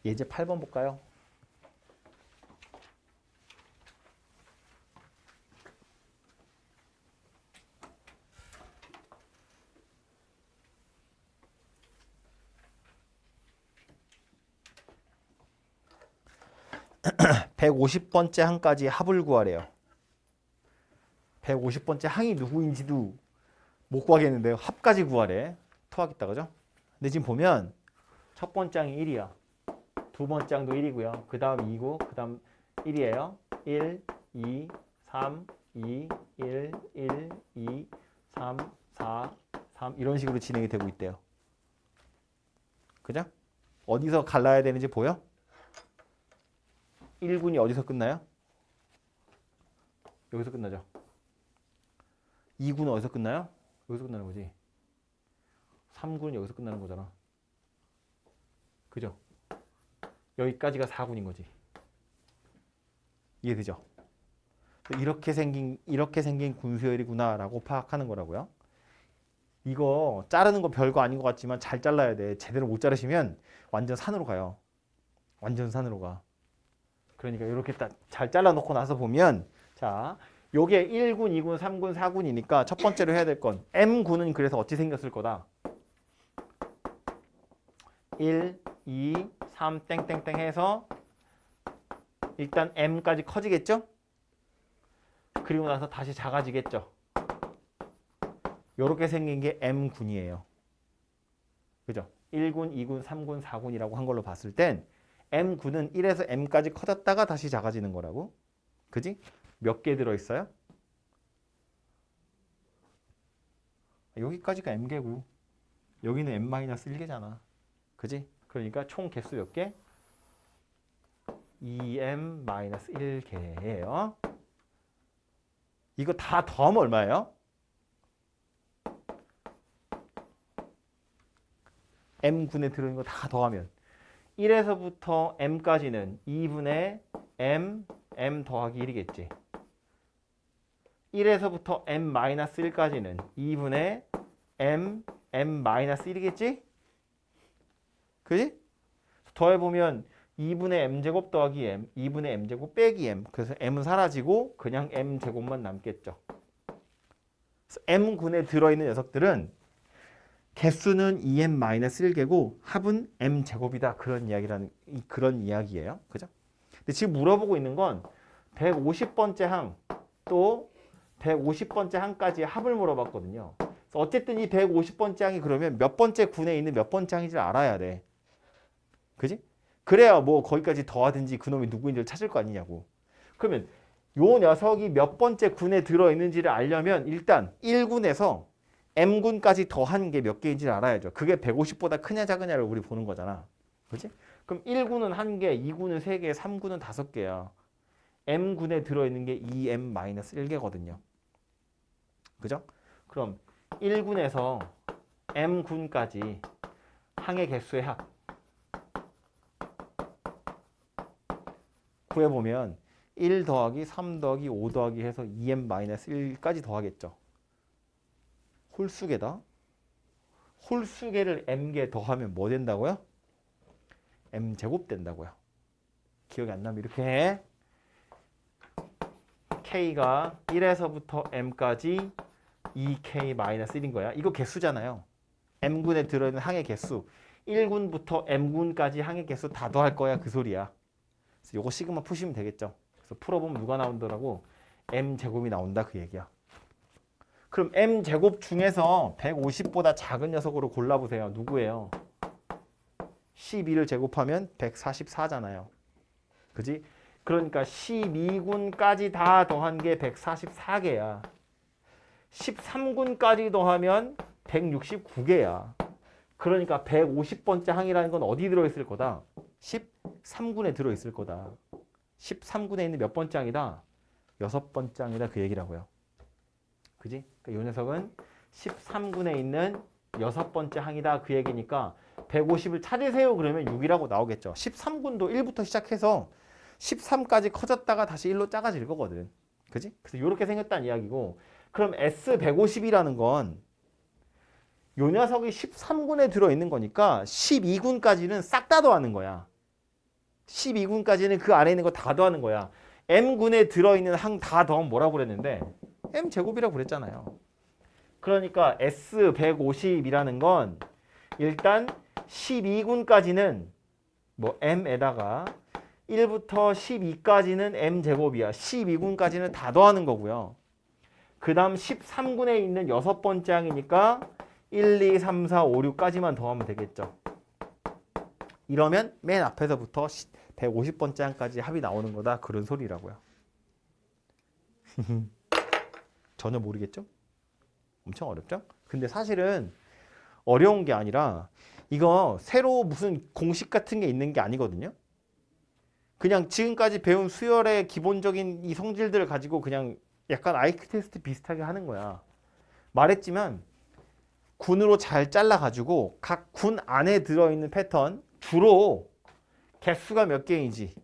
[SPEAKER 1] 예제 8번 볼까요? (150번째) 항까지 합을 구하래요. 150번째 항이 누구인지도 못 구하겠는데요. 합까지 구하래. 토하겠다 그죠? 근데 지금 보면 첫 번째 항이 1이야. 두 번째 항도 1이고요. 그 다음 2고 그 다음 1이에요. 1, 2, 3, 2, 1, 1, 2, 3, 4, 3 이런 식으로 진행이 되고 있대요. 그죠? 어디서 갈라야 되는지 보여? 1군이 어디서 끝나요? 여기서 끝나죠. 2군은 어디서 끝나요? 여기서 끝나는 거지. 3군은 여기서 끝나는 거잖아. 그죠? 여기까지가 4군인 거지. 이해되죠? 이렇게 생긴 군수열이구나라고 파악하는 거라고요. 이거 자르는 거 별거 아닌 것 같지만 잘 잘라야 돼. 제대로 못 자르시면 완전 산으로 가요. 완전 산으로 가. 그러니까 이렇게 딱 잘 잘라놓고 나서 보면 자, 요게 1군, 2군, 3군, 4군이니까 첫 번째로 해야 될 건 M군은 그래서 어찌 생겼을 거다. 1, 2, 3 땡땡땡 해서 일단 M까지 커지겠죠? 그리고 나서 다시 작아지겠죠? 요렇게 생긴 게 M군이에요. 그죠? 1군, 2군, 3군, 4군이라고 한 걸로 봤을 땐 M군은 1에서 M까지 커졌다가 다시 작아지는 거라고. 그지? 몇 개 들어있어요? 여기까지가 M개고 여기는 M-1개잖아. 그지? 그러니까 총 개수 몇 개? 2M-1개예요. 이거 다 더하면 얼마예요? M군에 들어있는 거 다 더하면 1에서부터 M까지는 2분의 M 더하기 1이겠지. 1에서부터 M-1까지는 2분의 M-1이겠지? 그지? 더해보면 2분의 M제곱 더하기 M, 2분의 M제곱 빼기 M. 그래서 M은 사라지고 그냥 M제곱만 남겠죠. M군에 들어있는 녀석들은 개수는 2M-1개고 합은 M제곱이다. 그런 이야기예요. 그죠? 근데 지금 물어보고 있는 건 150번째 항 또 150번째 항까지 합을 물어봤거든요. 그래서 어쨌든 이 150번째 항이 그러면 몇 번째 군에 있는 몇 번째 항인지를 알아야 돼. 그지? 그래야 뭐 거기까지 더하든지 그놈이 누구인지를 찾을 거 아니냐고. 그러면 요 녀석이 몇 번째 군에 들어있는지를 알려면 일단 1군에서 M군까지 더한 게 몇 개인지를 알아야죠. 그게 150보다 크냐 작으냐를 우리 보는 거잖아. 그지? 그럼 1군은 1개, 2군은 3개, 3군은 5개야. M군에 들어있는 게 2M-1개거든요. 그죠? 그럼 1군에서 M군까지 항의 개수의 합 구해보면 1 더하기 3 더하기 5 더하기 해서 2M-1까지 더하겠죠. 홀수계다. 홀수계를 M개 더하면 뭐 된다고요? M제곱 된다고요. 기억이 안 나면 이렇게 해. K가 1에서부터 M까지 2K-1인 거야. 이거 개수잖아요. M군에 들어있는 항의 개수. 1군부터 M군까지 항의 개수 다 더할 거야. 그 소리야. 그래서 요거 시그마 푸시면 되겠죠. 그래서 풀어보면 누가 나온다라고? M제곱이 나온다 그 얘기야. 그럼 M제곱 중에서 150보다 작은 녀석으로 골라보세요. 누구예요? 12를 제곱하면 144잖아요. 그지? 그러니까 12군까지 다 더한 게 144개야. 13군까지 더하면 169개야. 그러니까 150번째 항이라는 건 어디 들어있을 거다? 13군에 들어있을 거다. 13군에 있는 몇 번째 항이다? 6번째 항이다 그 얘기라고요. 그지? 그러니까 이 녀석은 13군에 있는 6번째 항이다 그 얘기니까 150을 찾으세요 그러면 6이라고 나오겠죠. 13군도 1부터 시작해서 13까지 커졌다가 다시 1로 작아질 거거든. 그지? 그래서 이렇게 생겼다는 이야기고 그럼 S150이라는 건 요 녀석이 13군에 들어있는 거니까 12군까지는 싹 다 더하는 거야. 12군까지는 그 안에 있는 거 다 더하는 거야. M군에 들어있는 항 다 더하면 뭐라고 그랬는데 M제곱이라고 그랬잖아요. 그러니까 S150이라는 건 일단 12군까지는 뭐 M에다가 1부터 12까지는 M제곱이야. 12군까지는 다 더하는 거고요. 그 다음 13군에 있는 6번째 항이니까 1, 2, 3, 4, 5, 6까지만 더하면 되겠죠. 이러면 맨 앞에서부터 150번째 항까지 합이 나오는 거다. 그런 소리라고요. 전혀 모르겠죠? 엄청 어렵죠? 근데 사실은 어려운 게 아니라 이거 새로 무슨 공식 같은 게 있는 게 아니거든요. 그냥 지금까지 배운 수열의 기본적인 이 성질들을 가지고 그냥 약간 IQ 테스트 비슷하게 하는 거야. 말했지만 군으로 잘 잘라가지고 각 군 안에 들어있는 패턴 주로 개수가 몇 개인지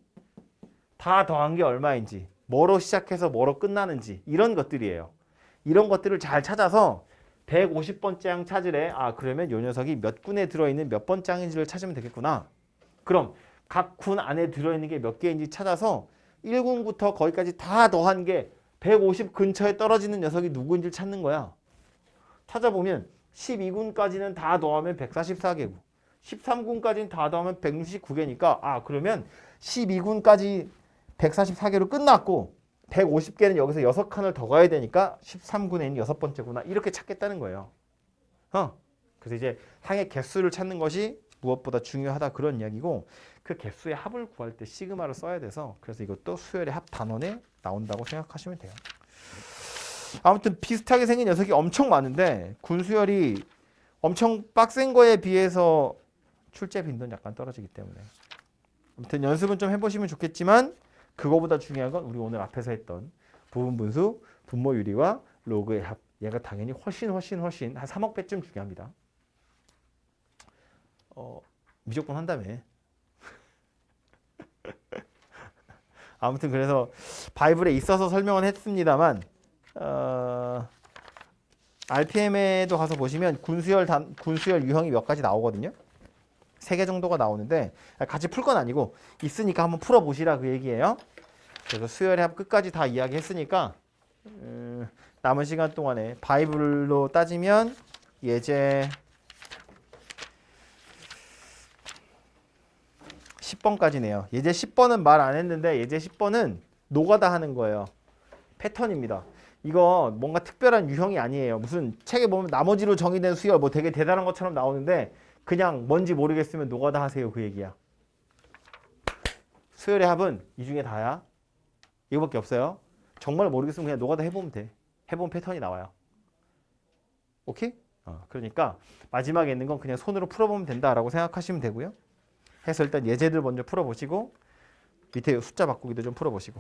[SPEAKER 1] 다 더한 게 얼마인지 뭐로 시작해서 뭐로 끝나는지 이런 것들이에요. 이런 것들을 잘 찾아서 150번째 항 찾으래. 아 그러면 요 녀석이 몇 군에 들어있는 몇 번째 항인지를 찾으면 되겠구나. 그럼 각 군 안에 들어있는 게 몇 개인지 찾아서 1군부터 거기까지 다 더한 게 150 근처에 떨어지는 녀석이 누구인지를 찾는 거야. 찾아보면 12군까지는 다 더하면 144개고 13군까지는 다 더하면 169개니까 아 그러면 12군까지 144개로 끝났고 150개는 여기서 6칸을 더 가야 되니까 13군에 있는 6번째구나 이렇게 찾겠다는 거예요. 그래서 이제 항의 개수를 찾는 것이 무엇보다 중요하다 그런 이야기고 그 개수의 합을 구할 때 시그마를 써야 돼서 그래서 이것도 수열의 합 단원에 나온다고 생각하시면 돼요. 아무튼 비슷하게 생긴 녀석이 엄청 많은데 군수열이 엄청 빡센 거에 비해서 출제 빈도는 약간 떨어지기 때문에 아무튼 연습은 좀 해보시면 좋겠지만 그거보다 중요한 건 우리 오늘 앞에서 했던 부분분수, 분모유리와 로그의 합 얘가 당연히 훨씬 한 3억 배쯤 중요합니다. 무조건 한다며. 아무튼 그래서 바이블에 있어서 설명은 했습니다만 RPM에도 가서 보시면 군수열 유형이 몇 가지 나오거든요. 3개 정도가 나오는데 같이 풀 건 아니고 있으니까 한번 풀어보시라 그 얘기예요. 그래서 수열의 합 끝까지 다 이야기했으니까 남은 시간 동안에 바이블로 따지면 예제 10번까지네요. 예제 10번은 말 안 했는데 예제 10번은 노가다 하는 거예요. 패턴입니다. 이거 뭔가 특별한 유형이 아니에요. 무슨 책에 보면 나머지로 정의된 수열 뭐 되게 대단한 것처럼 나오는데 그냥 뭔지 모르겠으면 노가다 하세요 그 얘기야. 수열의 합은 이 중에 다야. 이거밖에 없어요. 정말 모르겠으면 그냥 노가다 해보면 돼. 해본 패턴이 나와요. 오케이? 그러니까 마지막에 있는 건 그냥 손으로 풀어보면 된다라고 생각하시면 되고요. 해서 일단 예제들 먼저 풀어보시고 밑에 숫자 바꾸기도 좀 풀어보시고